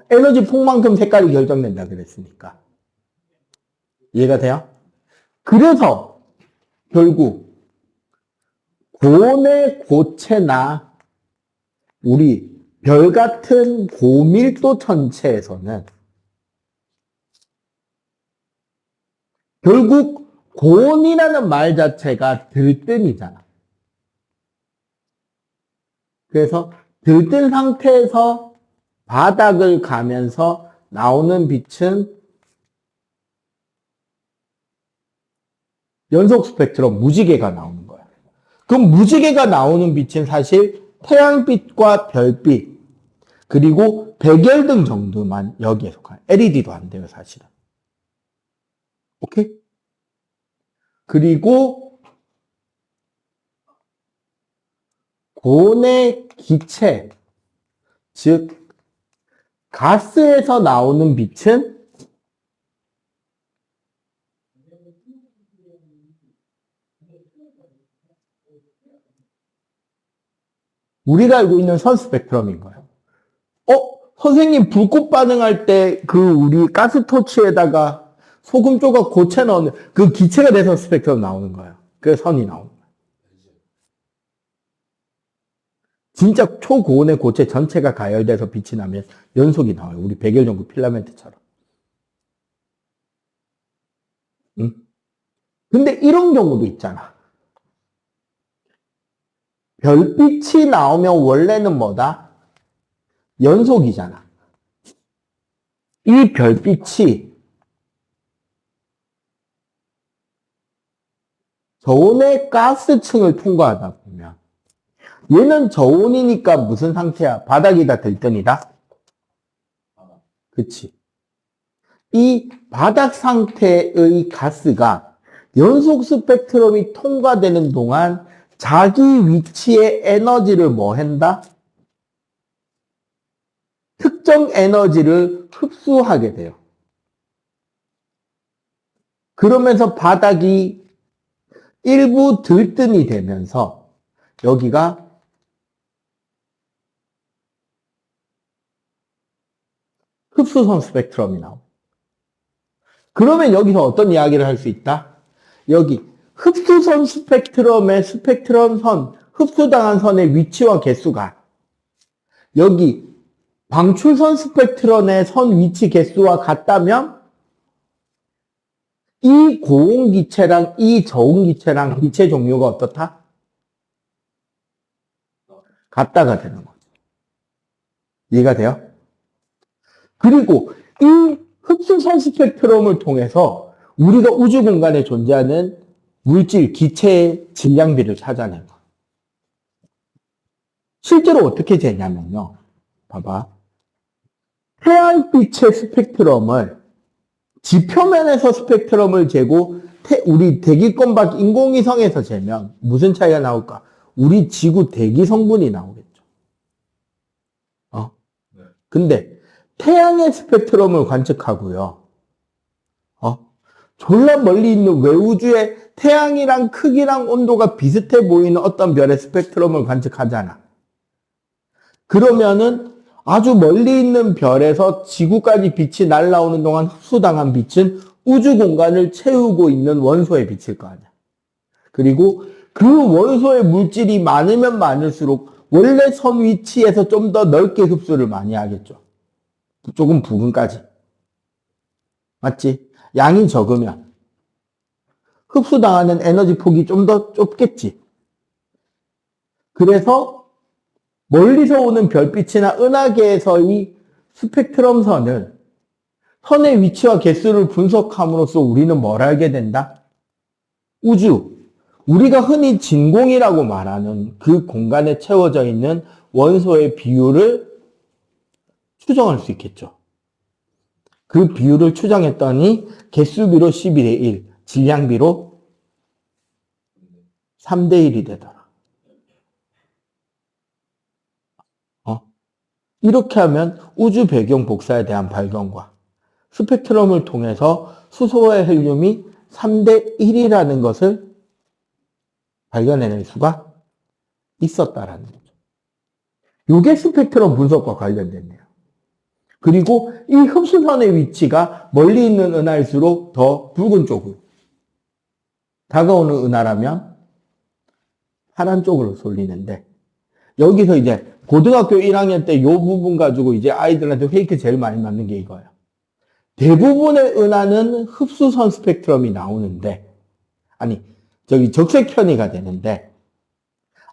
에너지 폭만큼 색깔이 결정된다 그랬으니까. 이해가 돼요? 그래서 결국 고온의 고체나 우리 별 같은 고밀도 천체에서는 결국 고온이라는 말 자체가 들뜸이잖아. 그래서 들뜬 상태에서 바닥을 가면서 나오는 빛은 연속 스펙트럼 무지개가 나오는 거야. 그럼 무지개가 나오는 빛은 사실 태양빛과 별빛, 그리고 백열등 정도만 여기에 속한, LED도 안 돼요, 사실은. 오케이? 그리고 고온의 기체, 즉 가스에서 나오는 빛은 우리가 알고 있는 선 스펙트럼인 거예요. 선생님 불꽃 반응할 때 그 우리 가스토치에다가 소금 조각 고체 넣는 그 기체가 돼서 스펙트럼 나오는 거예요. 그래서 선이 나오는 거예요. 진짜 초고온의 고체 전체가 가열돼서 빛이 나면 연속이 나와요. 우리 백열전구 필라멘트처럼. 응? 근데 이런 경우도 있잖아. 별빛이 나오면 원래는 뭐다? 연속이잖아. 이 별빛이 저온의 가스층을 통과하다 보면 얘는 저온이니까 무슨 상태야? 바닥이다 들뜬이다? 그치. 이 바닥 상태의 가스가 연속 스펙트럼이 통과되는 동안 자기 위치의 에너지를 뭐 한다? 특정 에너지를 흡수하게 돼요. 그러면서 바닥이 일부 들뜬이 되면서 여기가 흡수선 스펙트럼이 나옵니다. 그러면 여기서 어떤 이야기를 할 수 있다? 여기 흡수선 스펙트럼의 스펙트럼 선, 흡수당한 선의 위치와 개수가 여기 방출선 스펙트럼의 선 위치 개수와 같다면 이 고온 기체랑 이 저온 기체랑 기체 종류가 어떻다? 같다가 되는 거죠. 이해가 돼요? 그리고 이 흡수선 스펙트럼을 통해서 우리가 우주 공간에 존재하는 물질, 기체의 질량비를 찾아낸 거예요. 실제로 어떻게 재냐면요. 봐봐. 태양빛의 스펙트럼을 지표면에서 스펙트럼을 재고 우리 대기권 밖 인공위성에서 재면 무슨 차이가 나올까? 우리 지구 대기 성분이 나오겠죠. 근데 태양의 스펙트럼을 관측하고요. 졸라 멀리 있는 외우주의 태양이랑 크기랑 온도가 비슷해 보이는 어떤 별의 스펙트럼을 관측하잖아. 그러면은 아주 멀리 있는 별에서 지구까지 빛이 날아오는 동안 흡수당한 빛은 우주 공간을 채우고 있는 원소의 빛일 거 아니야. 그리고 그 원소의 물질이 많으면 많을수록 원래 선 위치에서 좀 더 넓게 흡수를 많이 하겠죠. 조금 부근까지. 맞지? 양이 적으면 흡수당하는 에너지 폭이 좀 더 좁겠지. 그래서 멀리서 오는 별빛이나 은하계에서의 스펙트럼 선의 위치와 개수를 분석함으로써 우리는 뭘 알게 된다? 우주. 우리가 흔히 진공이라고 말하는 그 공간에 채워져 있는 원소의 비율을 추정할 수 있겠죠. 그 비율을 추정했더니 개수비로 11의 1, 질량비로 3대 1이 되더라. 이렇게 하면 우주 배경 복사에 대한 발견과 스펙트럼을 통해서 수소와 헬륨이 3대 1이라는 것을 발견해낼 수가 있었다라는 거죠. 이게 스펙트럼 분석과 관련됐네요. 그리고 이 흡수선의 위치가 멀리 있는 은하일수록 더 붉은 쪽으로, 다가오는 은하라면 파란 쪽으로 쏠리는데, 여기서 이제 고등학교 1학년 때 이 부분 가지고 이제 아이들한테 페이크 제일 많이 맞는 게 이거예요. 대부분의 은하는 흡수선 스펙트럼이 나오는데, 적색 편이가 되는데,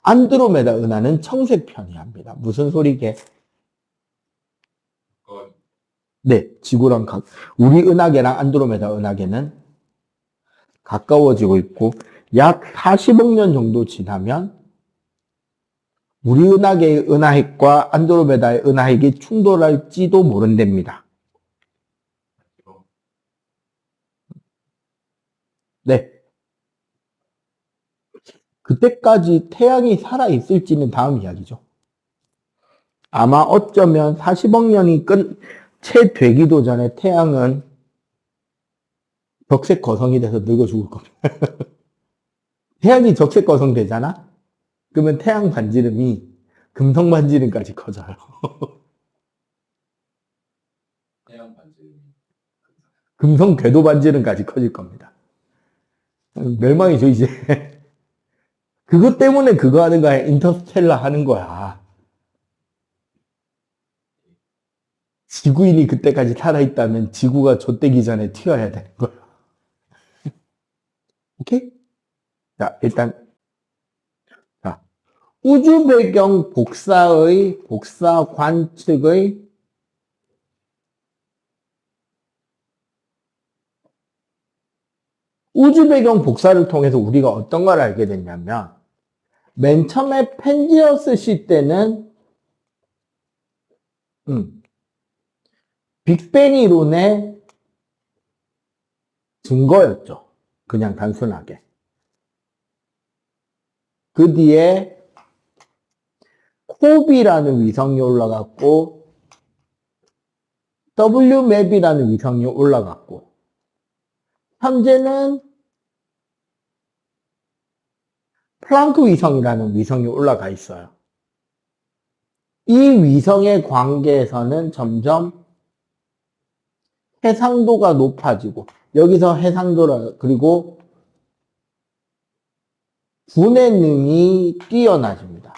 안드로메다 은하는 청색 편이합니다. 무슨 소리게? 네, 지구랑 우리 은하계랑 안드로메다 은하계는 가까워지고 있고 약 40억 년 정도 지나면 우리 은하계의 은하핵과 안드로메다의 은하핵이 충돌할지도 모른답니다. 네. 그때까지 태양이 살아있을지는 다음 이야기죠. 아마 어쩌면 40억 년이 채 되기도 전에 태양은 적색 거성이 돼서 늙어 죽을 겁니다. 태양이 적색 거성 되잖아? 그러면 태양 반지름이 금성 반지름까지 커져요. 태양 반지름이 금성 궤도 반지름까지 커질 겁니다. 멸망이죠, 이제. 그것 때문에 그거 하는 거야. 인터스텔라 하는 거야. 지구인이 그때까지 살아있다면 지구가 좆되기 전에 튀어야 되는 거야. 오케이? 자, 일단, 자, 우주 배경 복사 관측의 우주 배경 복사를 통해서 우리가 어떤 걸 알게 됐냐면, 맨 처음에 펜지어스 시 때는, 빅뱅 이론의 증거였죠. 그냥 단순하게. 그 뒤에 코비라는 위성이 올라갔고 WMAP이라는 위성이 올라갔고 현재는 플랑크 위성이라는 위성이 올라가 있어요. 이 위성의 관계에서는 점점 해상도가 높아지고 여기서 해상도라 그리고 분해능이 뛰어나집니다.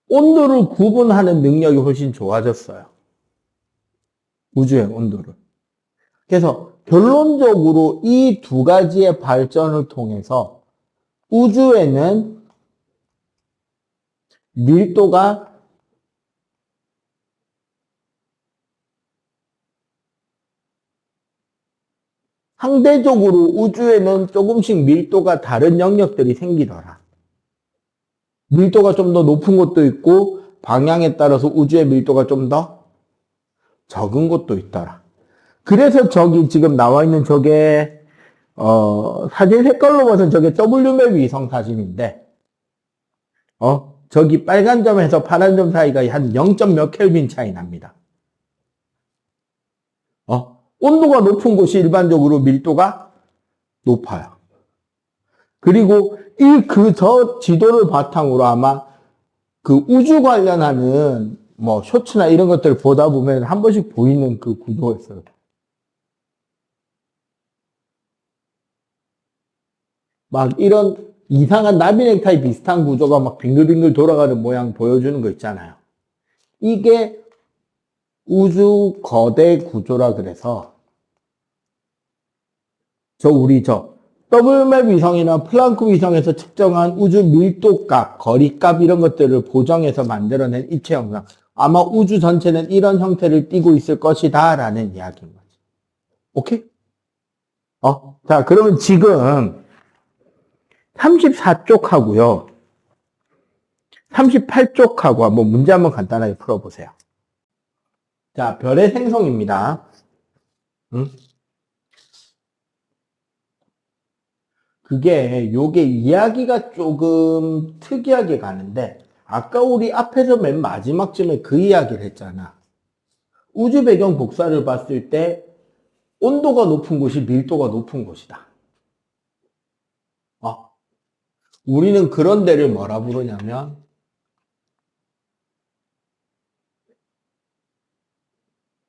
온도를 구분하는 능력이 훨씬 좋아졌어요. 우주의 온도를. 그래서 결론적으로 이 두 가지의 발전을 통해서 우주에는 밀도가 상대적으로 우주에는 조금씩 밀도가 다른 영역들이 생기더라. 밀도가 좀 더 높은 곳도 있고 방향에 따라서 우주의 밀도가 좀 더 적은 곳도 있더라. 그래서 저기 지금 나와 있는 저게 사진 색깔로 봐서는 저게 WMAP 위성 사진인데 저기 빨간 점에서 파란 점 사이가 한 0. 몇 켈빈 차이 납니다. 온도가 높은 곳이 일반적으로 밀도가 높아요. 그리고 저 지도를 바탕으로 아마 그 우주 관련하는 뭐 쇼츠나 이런 것들을 보다 보면 한 번씩 보이는 그 구조였어요. 막 이런 이상한 나비넥타이 비슷한 구조가 막 빙글빙글 돌아가는 모양 보여주는 거 있잖아요. 이게 우주 거대 구조라 그래서 우리 WMAP 위성이나 플랑크 위성에서 측정한 우주 밀도값, 거리값 이런 것들을 보정해서 만들어낸 입체 영상. 아마 우주 전체는 이런 형태를 띠고 있을 것이다 라는 이야기인 거지. 오케이? 자, 그러면 지금 34쪽 하고요. 38쪽하고 한번 문제 한번 간단하게 풀어보세요. 자, 별의 생성입니다. 요게 이야기가 조금 특이하게 가는데, 아까 우리 앞에서 맨 마지막쯤에 그 이야기를 했잖아. 우주 배경 복사를 봤을 때, 온도가 높은 곳이 밀도가 높은 곳이다. 우리는 그런 데를 뭐라 부르냐면,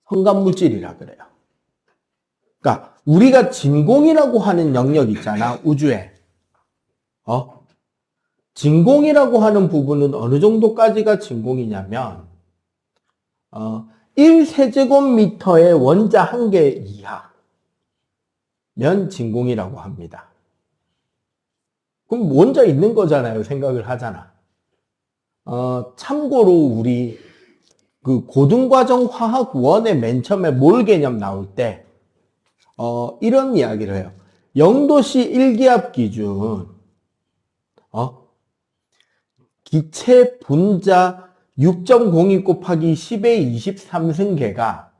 현감물질이라 그래요. 그러니까 우리가 진공이라고 하는 영역 있잖아, 우주에. 진공이라고 하는 부분은 어느 정도까지가 진공이냐면 1세제곱미터의 원자 한 개 이하면 진공이라고 합니다. 그럼 원자 있는 거잖아요, 생각을 하잖아. 참고로 우리 그 고등과정 화학 1에 맨 처음에 몰 개념 나올 때, 이런 이야기를 해요. 0도씨 1기압 기준, 기체 분자 6.02 곱하기 10의 23승계가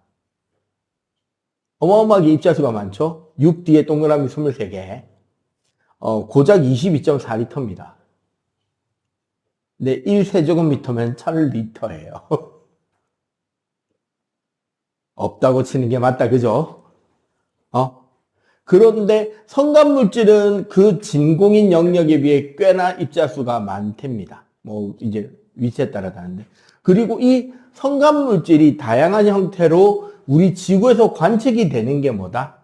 어마어마하게 입자수가 많죠? 6 뒤에 동그라미 23개. 고작 22.4리터입니다. 네, 1세제곱미터면 1000리터예요. 없다고 치는 게 맞다, 그죠? 그런데 성간물질은 그 진공인 영역에 비해 꽤나 입자수가 많답니다. 뭐, 이제 위치에 따라 다른데. 그리고 이 성간물질이 다양한 형태로 우리 지구에서 관측이 되는 게 뭐다?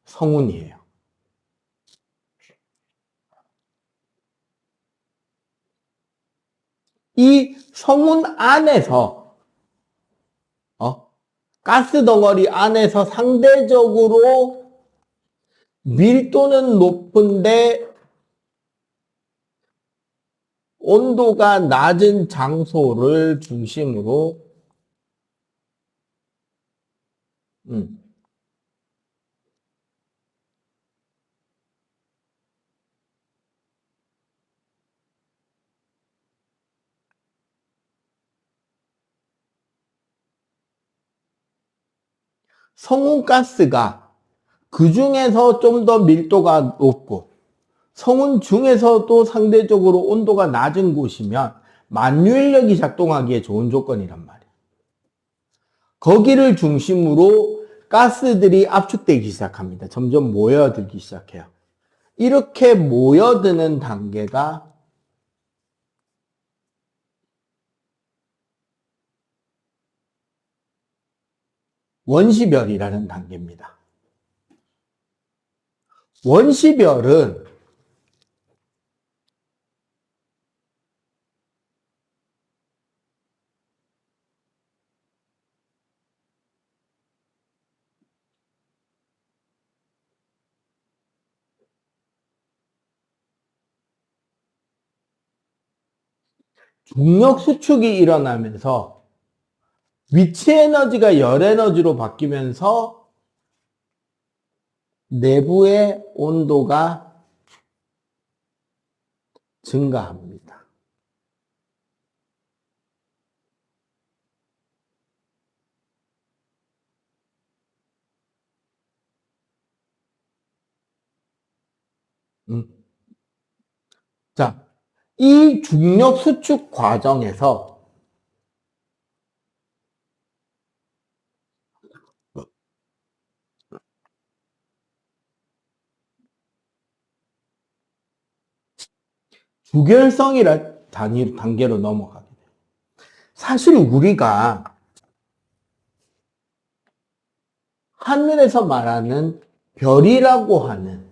성운이에요. 이 성운 안에서, 가스 덩어리 안에서 상대적으로 밀도는 높은데 온도가 낮은 장소를 중심으로 성운가스가 그 중에서 좀 더 밀도가 높고 성운 중에서도 상대적으로 온도가 낮은 곳이면 만유인력이 작동하기에 좋은 조건이란 말이에요. 거기를 중심으로 가스들이 압축되기 시작합니다. 점점 모여들기 시작해요. 이렇게 모여드는 단계가 원시별이라는 단계입니다. 원시별은 중력 수축이 일어나면서 위치 에너지가 열 에너지로 바뀌면서 내부의 온도가 증가합니다. 자, 이 중력 수축 과정에서 주결성이라 단계로 넘어가게 돼요. 사실 우리가 하늘에서 말하는 별이라고 하는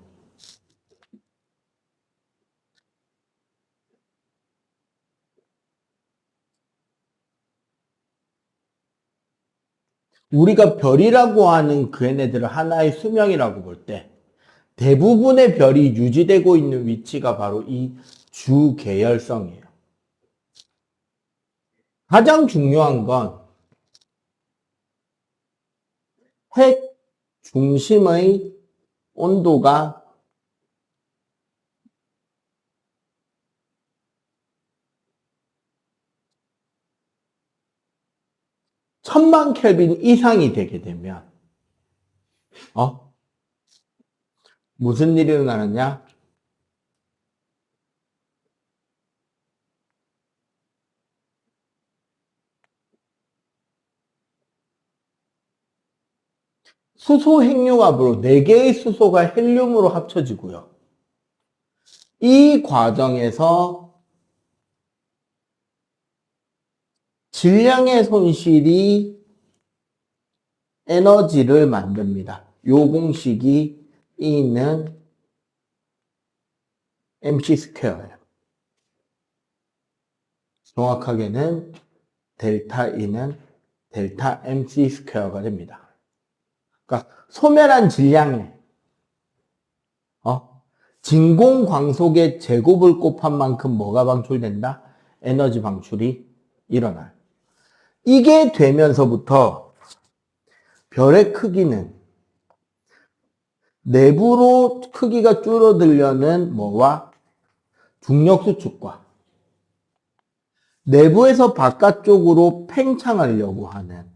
우리가 별이라고 하는 그 얘네들을 하나의 수명이라고 볼 때 대부분의 별이 유지되고 있는 위치가 바로 이 주계열성이에요. 가장 중요한 건 핵 중심의 온도가 1000만 켈빈 이상이 되게 되면 무슨 일이 일어나느냐? 수소 핵융합으로 4개의 수소가 헬륨으로 합쳐지고요. 이 과정에서 질량의 손실이 에너지를 만듭니다. 요 공식이 E는 mc 스퀘어예요. 정확하게는 델타 E는 델타 mc 스퀘어가 됩니다. 그러니까 소멸한 질량에 진공 광속의 제곱을 곱한 만큼 뭐가 방출된다? 에너지 방출이 일어나요. 이게 되면서부터 별의 크기는 내부로 크기가 줄어들려는 뭐와 중력 수축과 내부에서 바깥쪽으로 팽창하려고 하는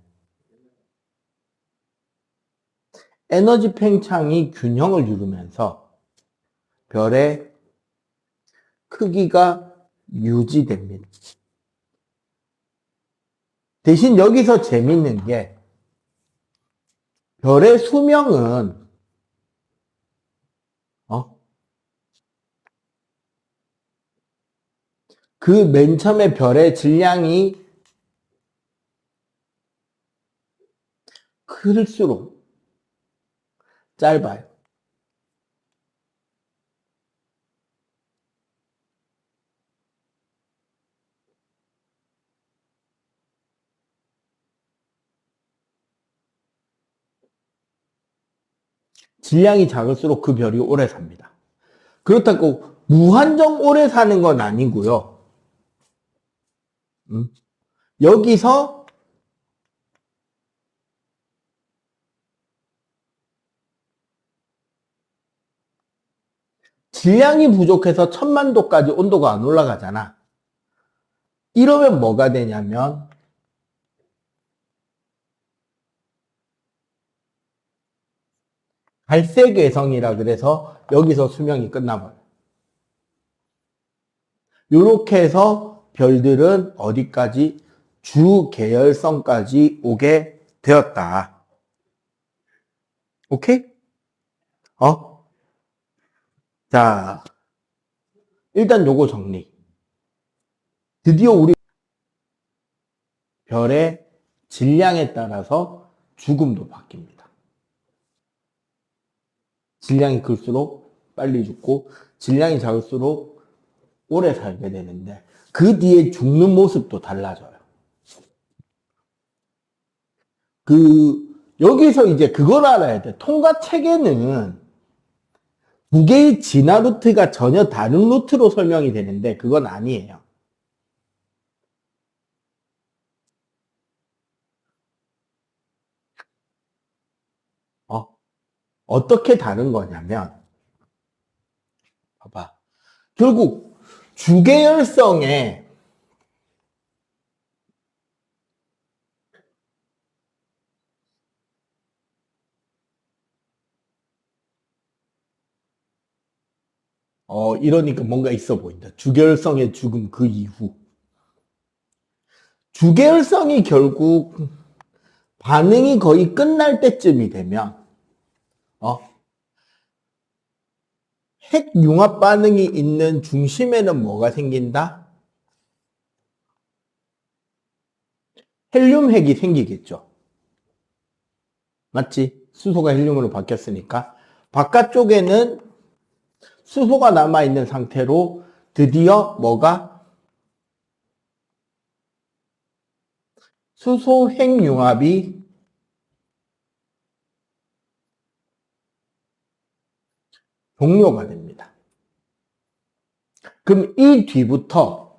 에너지 팽창이 균형을 이루면서 별의 크기가 유지됩니다. 대신 여기서 재밌는 게 별의 수명은 그 맨 처음에 별의 질량이 클수록 짧아요. 질량이 작을수록 그 별이 오래 삽니다. 그렇다고 무한정 오래 사는 건 아니고요. 여기서 질량이 부족해서 1000만도까지 온도가 안 올라가잖아. 이러면 뭐가 되냐면 갈색 외성이라 그래서 여기서 수명이 끝나버려요. 이렇게 해서 별들은 어디까지? 주계열성까지 오게 되었다. 오케이? 자, 일단 요거 정리. 드디어 우리 별의 질량에 따라서 죽음도 바뀝니다. 질량이 클수록 빨리 죽고 질량이 작을수록 오래 살게 되는데 그 뒤에 죽는 모습도 달라져요. 여기서 이제 그걸 알아야 돼. 통과 체계는 두 개의 진화 루트가 전혀 다른 루트로 설명이 되는데 그건 아니에요. 어떻게 다른 거냐면 봐봐. 결국 주계열성에 이러니까 뭔가 있어 보인다. 주계열성의 죽음 그 이후. 주계열성이 결국 반응이 거의 끝날 때쯤이 되면 핵 융합 반응이 있는 중심에는 뭐가 생긴다? 헬륨 핵이 생기겠죠. 맞지? 수소가 헬륨으로 바뀌었으니까. 바깥쪽에는 수소가 남아있는 상태로 드디어 뭐가? 수소 핵 융합이 종료가 됩니다. 그럼 이 뒤부터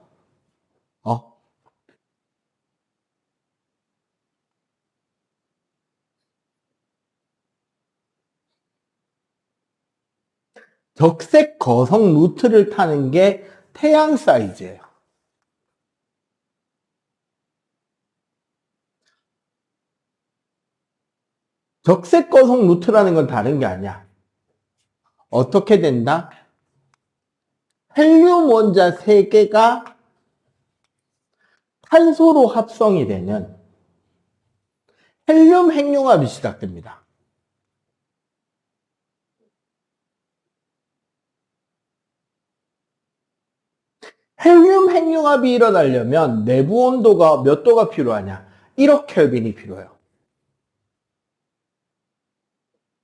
적색 거성 루트를 타는 게 태양 사이즈예요. 적색 거성 루트라는 건 다른 게 아니야. 어떻게 된다? 헬륨 원자 3개가 탄소로 합성이 되는 헬륨 핵융합이 시작됩니다. 헬륨 핵융합이 일어나려면 내부 온도가 몇 도가 필요하냐? 1억 켈빈이 필요해요.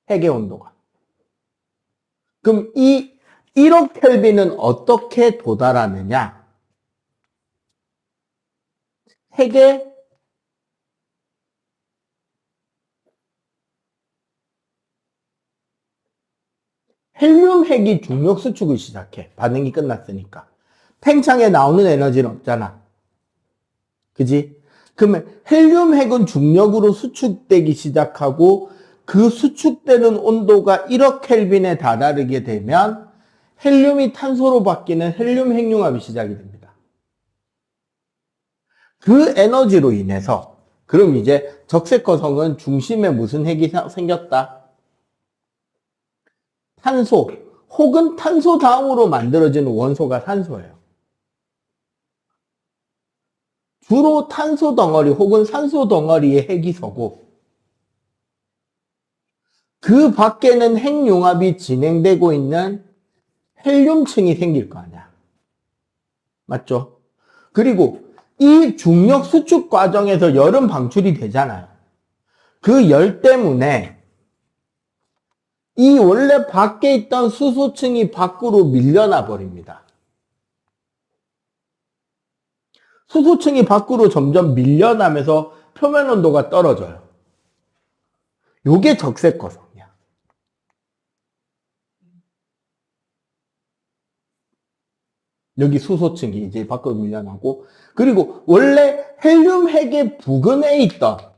핵의 온도가. 그럼 이 1억 켈빈은 어떻게 도달하느냐? 핵의 헬륨 핵이 중력 수축을 시작해. 반응이 끝났으니까. 팽창에 나오는 에너지는 없잖아. 그지? 그러면 헬륨 핵은 중력으로 수축되기 시작하고 그 수축되는 온도가 1억 켈빈에 다다르게 되면 헬륨이 탄소로 바뀌는 헬륨 핵융합이 시작이 됩니다. 그 에너지로 인해서 그럼 이제 적색거성은 중심에 무슨 핵이 생겼다? 탄소 혹은 탄소 다음으로 만들어지는 원소가 산소예요. 주로 탄소 덩어리 혹은 산소 덩어리에 핵이 서고 그 밖에는 핵융합이 진행되고 있는 헬륨층이 생길 거 아니야. 맞죠? 그리고 이 중력 수축 과정에서 열은 방출이 되잖아요. 그 열 때문에 이 원래 밖에 있던 수소층이 밖으로 밀려나 버립니다. 수소층이 밖으로 점점 밀려나면서 표면 온도가 떨어져요. 요게 적색거성이야. 여기 수소층이 이제 밖으로 밀려나고, 그리고 원래 헬륨 핵의 부근에 있던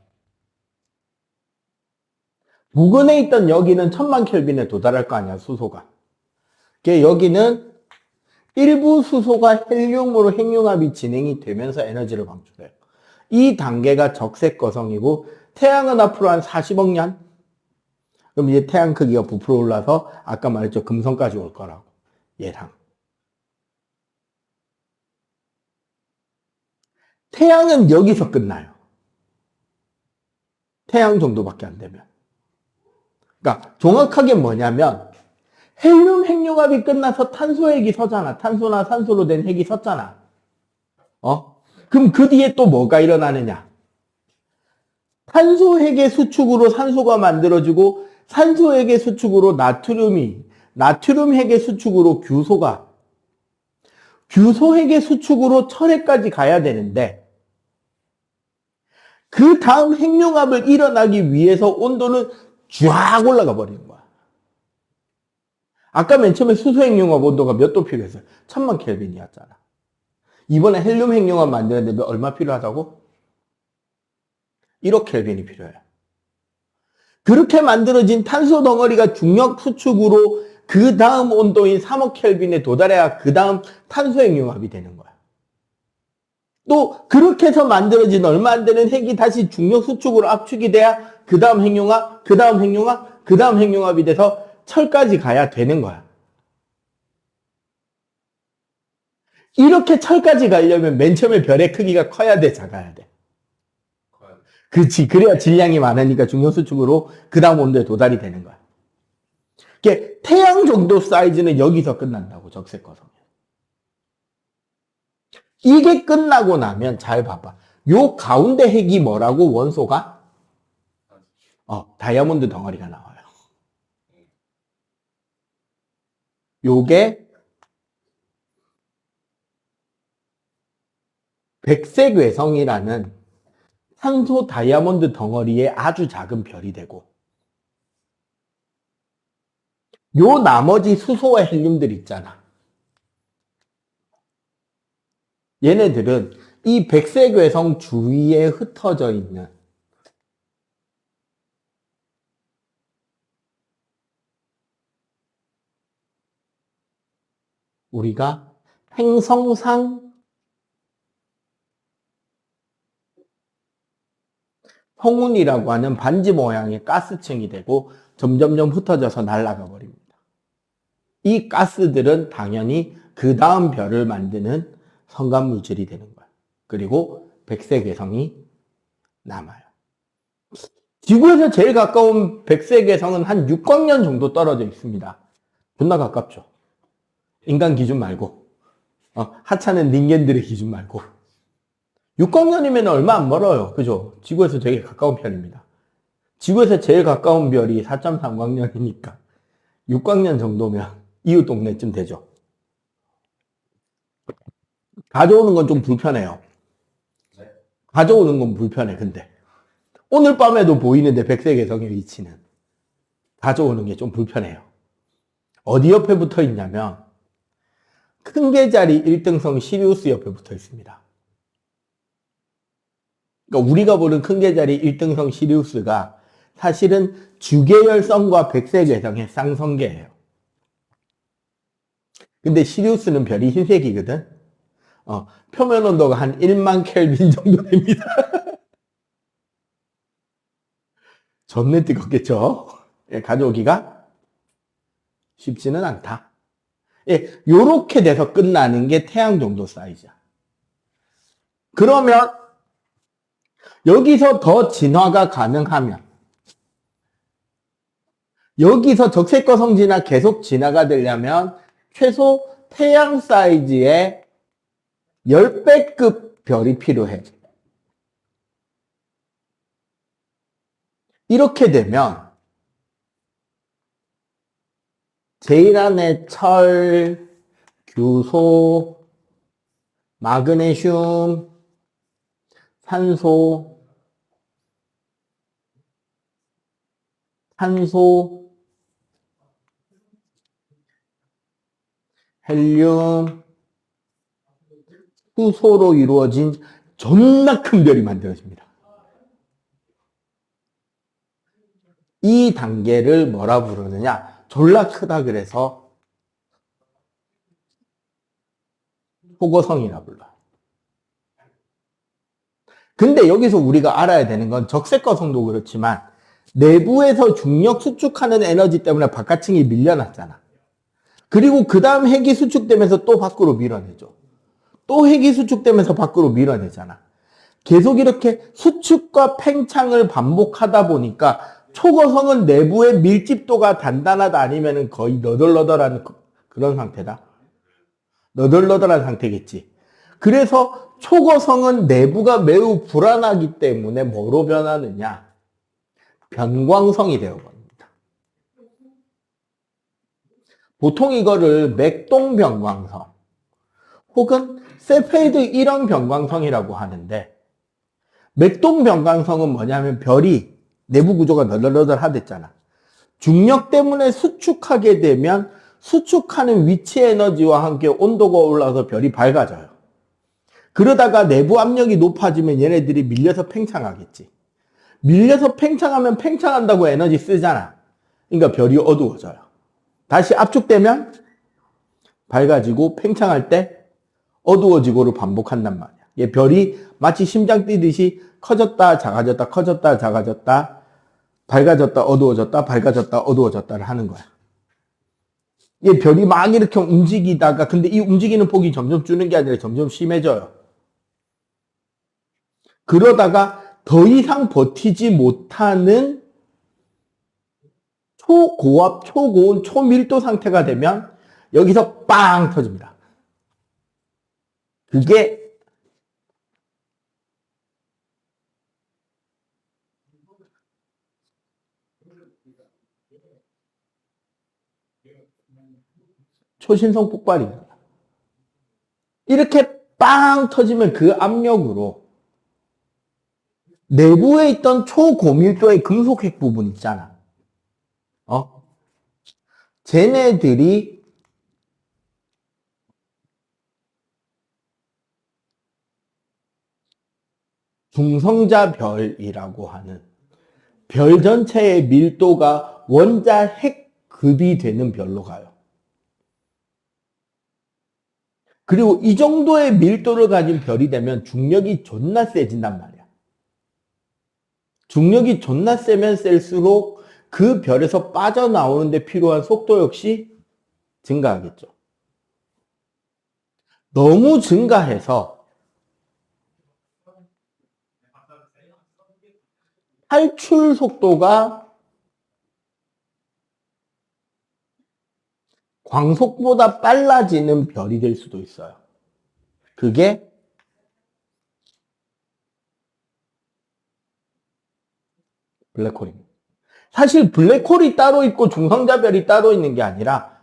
여기는 1000만 켈빈에 도달할 거 아니야, 수소가. 여기는 일부 수소가 헬륨으로 핵융합이 진행이 되면서 에너지를 방출해요. 이 단계가 적색거성이고, 태양은 앞으로 한 40억 년? 그럼 이제 태양 크기가 부풀어 올라서 아까 말했죠, 금성까지 올 거라고. 예상. 태양은 여기서 끝나요. 태양 정도밖에 안 되면. 그러니까 정확하게 뭐냐면 헬륨 핵융합이 끝나서 탄소 핵이 서잖아. 탄소나 산소로 된 핵이 섰잖아. 그럼 그 뒤에 또 뭐가 일어나느냐? 탄소 핵의 수축으로 산소가 만들어지고 산소 핵의 수축으로 나트륨 핵의 수축으로 규소 핵의 수축으로 철핵까지 가야 되는데 그 다음 핵융합을 일어나기 위해서 온도는 쫙 올라가 버리는 거야. 아까 맨 처음에 수소 핵융합 온도가 몇 도 필요했어요? 1000만 켈빈이었잖아. 이번에 헬륨 핵융합 만드는데 얼마 필요하다고? 1억 켈빈이 필요해요. 그렇게 만들어진 탄소 덩어리가 중력 수축으로 그 다음 온도인 3억 켈빈에 도달해야 그 다음 탄소 핵융합이 되는 거야. 또 그렇게 해서 만들어진 얼마 안 되는 핵이 다시 중력 수축으로 압축이 돼야 그 다음 핵융합, 그 다음 핵융합, 그 다음 핵융합이 돼서 철까지 가야 되는 거야. 이렇게 철까지 가려면 맨 처음에 별의 크기가 커야 돼, 작아야 돼? 그렇지. 그래야 질량이 많으니까 중력 수축으로 그 다음 온도에 도달이 되는 거야. 태양 정도 사이즈는 여기서 끝난다고, 적색거성에. 이게 끝나고 나면 잘 봐봐. 요 가운데 핵이 뭐라고? 원소가? 다이아몬드 덩어리가 나와요. 요게 백색외성이라는 산소 다이아몬드 덩어리의 아주 작은 별이 되고 요 나머지 수소와 헬륨들 있잖아. 얘네들은 이 백색외성 주위에 흩어져 있는 우리가 행성상 성운이라고 하는 반지 모양의 가스층이 되고 점점점 흩어져서 날아가 버립니다. 이 가스들은 당연히 그 다음 별을 만드는 성간물질이 되는 거야. 그리고 백색외성이 남아요. 지구에서 제일 가까운 백색외성은 한 6광년 정도 떨어져 있습니다. 존나 가깝죠. 인간 기준 말고. 하찮은 닌겐들의 기준 말고. 6광년이면 얼마 안 멀어요. 그죠? 지구에서 되게 가까운 편입니다. 지구에서 제일 가까운 별이 4.3광년이니까 6광년 정도면 이웃 동네쯤 되죠. 가져오는 건 좀 불편해요. 가져오는 건 불편해, 근데. 오늘 밤에도 보이는데 백색외성의 위치는. 가져오는 게 좀 불편해요. 어디 옆에 붙어 있냐면 큰 개자리 1등성 시리우스 옆에 붙어 있습니다. 그러니까 우리가 보는 큰 계자리 1등성 시리우스가 사실은 주계열성과 백색외성의 쌍성계예요. 근데 시리우스는 별이 흰색이거든. 표면 온도가 한 1만 켈빈 정도 됩니다. 존나 뜨겁겠죠? 예, 가져오기가 쉽지는 않다. 예, 요렇게 돼서 끝나는 게 태양 정도 사이즈야. 그러면 여기서 더 진화가 가능하면 여기서 적색거 성진화 계속 진화가 되려면 최소 태양 사이즈의 10배급 별이 필요해. 이렇게 되면 제일 안에 철, 규소, 마그네슘, 산소, 탄소, 헬륨, 수소로 이루어진 존나 큰 별이 만들어집니다. 이 단계를 뭐라 부르느냐? 졸라 크다 그래서 초고성이라 불러요. 근데 여기서 우리가 알아야 되는 건 적색거성도 그렇지만 내부에서 중력 수축하는 에너지 때문에 바깥층이 밀려났잖아. 그리고 그 다음 핵이 수축되면서 또 밖으로 밀어내죠. 또 핵이 수축되면서 밖으로 밀어내잖아. 계속 이렇게 수축과 팽창을 반복하다 보니까 초고성은 내부의 밀집도가 단단하다 아니면 거의 너덜너덜한 그런 상태다. 너덜너덜한 상태겠지. 그래서 초고성은 내부가 매우 불안하기 때문에 뭐로 변하느냐? 변광성이 되어버립니다. 보통 이거를 맥동변광성 혹은 세페이드 1형 변광성이라고 하는데 맥동변광성은 뭐냐면 별이 내부 구조가 너덜너덜하댔잖아. 중력 때문에 수축하게 되면 수축하는 위치 에너지와 함께 온도가 올라서 별이 밝아져요. 그러다가 내부 압력이 높아지면 얘네들이 밀려서 팽창하겠지. 밀려서 팽창하면 팽창한다고 에너지 쓰잖아. 그러니까 별이 어두워져요. 다시 압축되면 밝아지고 팽창할 때 어두워지고를 반복한단 말이야. 얘 별이 마치 심장 뛰듯이 커졌다 작아졌다 커졌다 작아졌다 밝아졌다 어두워졌다 밝아졌다 어두워졌다를 하는 거야. 얘 별이 막 이렇게 움직이다가 근데 이 움직이는 폭이 점점 줄는 게 아니라 점점 심해져요. 그러다가 더 이상 버티지 못하는 초고압, 초고온, 초밀도 상태가 되면 여기서 빵 터집니다. 그게 초신성 폭발입니다. 이렇게 빵 터지면 그 압력으로 내부에 있던 초고밀도의 금속핵 부분 있잖아. 쟤네들이 중성자별이라고 하는 별 전체의 밀도가 원자 핵급이 되는 별로 가요. 그리고 이 정도의 밀도를 가진 별이 되면 중력이 존나 세진단 말이야. 중력이 존나 세면 셀수록 그 별에서 빠져나오는데 필요한 속도 역시 증가하겠죠. 너무 증가해서 탈출 속도가 광속보다 빨라지는 별이 될 수도 있어요. 그게 블랙홀입니다. 사실 블랙홀이 따로 있고 중성자별이 따로 있는 게 아니라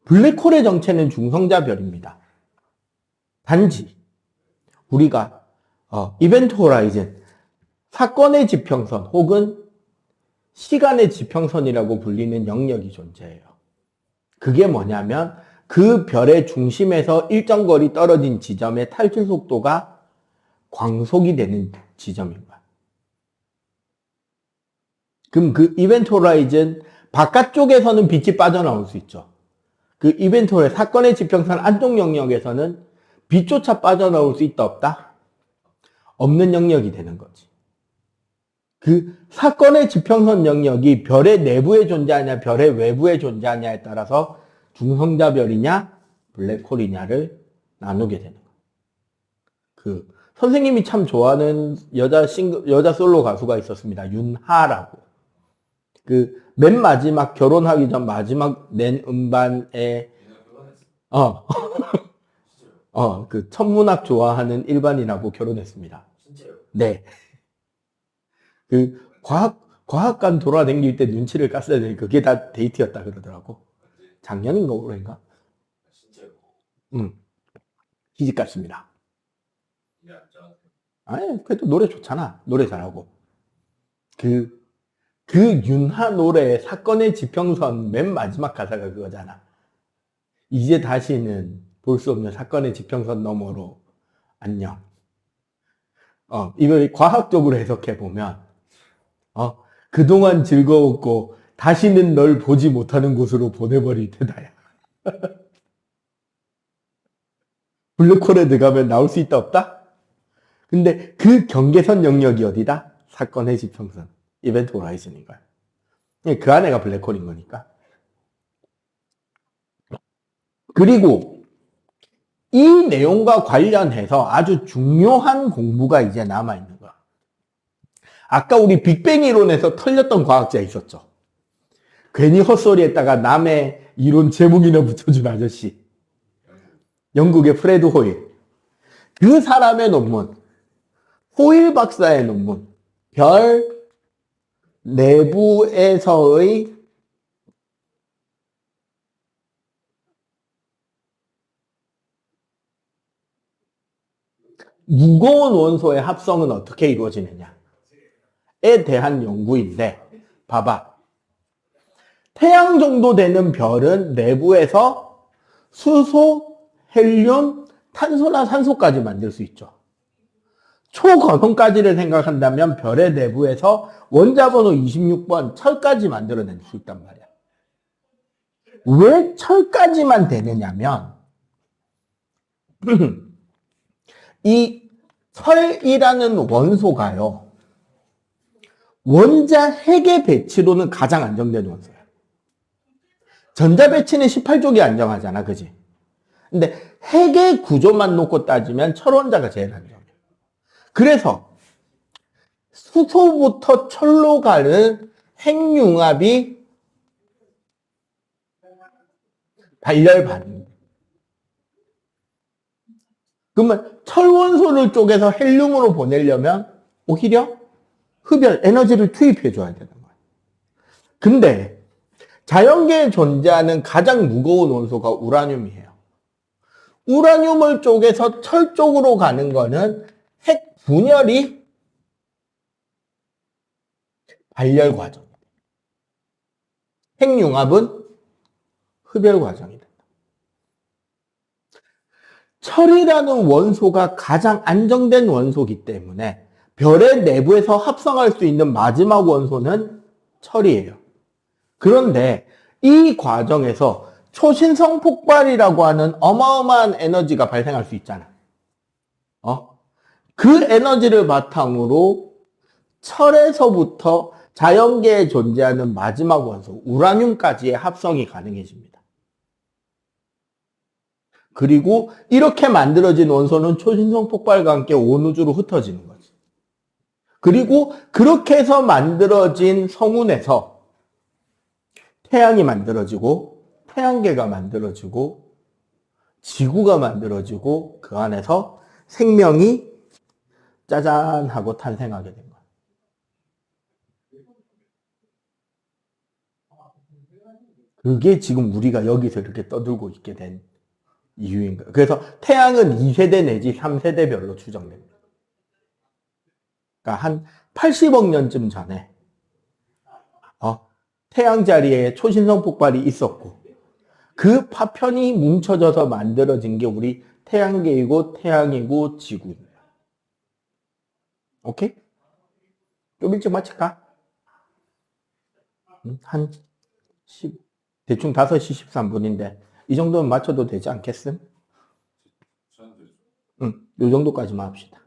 블랙홀의 정체는 중성자별입니다. 단지 우리가 이벤트 호라이즌 사건의 지평선 혹은 시간의 지평선이라고 불리는 영역이 존재해요. 그게 뭐냐면 그 별의 중심에서 일정 거리 떨어진 지점의 탈출 속도가 광속이 되는 지점인 거야. 그럼 그 이벤트 호라이즌 바깥쪽에서는 빛이 빠져나올 수 있죠. 그 이벤트 호라이즌 사건의 지평선 안쪽 영역에서는 빛조차 빠져나올 수 있다 없다? 없는 영역이 되는 거지. 그 사건의 지평선 영역이 별의 내부에 존재하냐 별의 외부에 존재하냐에 따라서 중성자별이냐 블랙홀이냐를 나누게 되는 거야. 그 선생님이 참 좋아하는 여자 솔로 가수가 있었습니다. 윤하라고. 그 맨 마지막 결혼하기 전 마지막 낸 음반에 그 천문학 좋아하는 일반인하고 결혼했습니다. 진짜요? 네. 그 과학관 돌아다닐 때 눈치를 깠어야 돼. 그게 다 데이트였다 그러더라고. 작년인가 올해인가? 진짜요? 시집 갔습니다. 야, 저 아니, 그래도 노래 좋잖아. 노래 잘하고. 그 윤하 노래의 사건의 지평선 맨 마지막 가사가 그거잖아. 이제 다시는 볼 수 없는 사건의 지평선 너머로 안녕. 이걸 과학적으로 해석해보면, 그동안 즐거웠고, 다시는 널 보지 못하는 곳으로 보내버릴 테다야. 블랙홀에 들어가면 나올 수 있다 없다? 근데 그 경계선 영역이 어디다? 사건의 지평선. 이벤트 호라이즌인 거야. 그 안에가 블랙홀인 거니까. 그리고 이 내용과 관련해서 아주 중요한 공부가 이제 남아있는 거야. 아까 우리 빅뱅 이론에서 털렸던 과학자 있었죠. 괜히 헛소리했다가 남의 이론 제목이나 붙여준 아저씨. 영국의 프레드 호일. 그 사람의 논문, 호일 박사의 논문, 별 내부에서의 무거운 원소의 합성은 어떻게 이루어지느냐에 대한 연구인데, 봐봐. 태양 정도 되는 별은 내부에서 수소, 헬륨, 탄소나 산소까지 만들 수 있죠. 초거성까지를 생각한다면 별의 내부에서 원자번호 26번 철까지 만들어낼 수 있단 말이야. 왜 철까지만 되느냐면 이 철이라는 원소가요, 원자 핵의 배치로는 가장 안정된 원소야. 전자 배치는 18족이 안정하잖아, 그지? 근데 핵의 구조만 놓고 따지면 철원자가 제일 안정해. 그래서 수소부터 철로 가는 핵융합이 발열 반응. 그러면 철원소를 쪼개서 헬륨으로 보내려면 오히려 흡열, 에너지를 투입해 줘야 되는 거야. 근데 자연계에 존재하는 가장 무거운 원소가 우라늄이에요. 우라늄을 쪼개서 철 쪽으로 가는 거는 핵 분열이 발열 과정이에요. 핵융합은 흡열 과정이 된다. 철이라는 원소가 가장 안정된 원소이기 때문에 별의 내부에서 합성할 수 있는 마지막 원소는 철이에요. 그런데 이 과정에서 초신성 폭발이라고 하는 어마어마한 에너지가 발생할 수 있잖아. 그 에너지를 바탕으로 철에서부터 자연계에 존재하는 마지막 원소, 우라늄까지의 합성이 가능해집니다. 그리고 이렇게 만들어진 원소는 초신성 폭발과 함께 온 우주로 흩어지는 거지. 그리고 그렇게 해서 만들어진 성운에서 태양이 만들어지고, 태양계가 만들어지고, 지구가 만들어지고, 그 안에서 생명이 짜잔 하고 탄생하게 된 거야. 그게 지금 우리가 여기서 이렇게 떠들고 있게 된 이유인 거예요. 그래서 태양은 2세대 내지 3세대 별로 추정됩니다. 그러니까 한 80억 년쯤 전에 태양 자리에 초신성 폭발이 있었고, 그 파편이 뭉쳐져서 만들어진 게 우리 태양계이고 태양이고 지구입니다. 오케이? 좀 일찍 마칠까? 한 10, 대충 5시 13분인데 이 정도면 맞춰도 되지 않겠음? 저는 되죠. 요 정도까지만 합시다.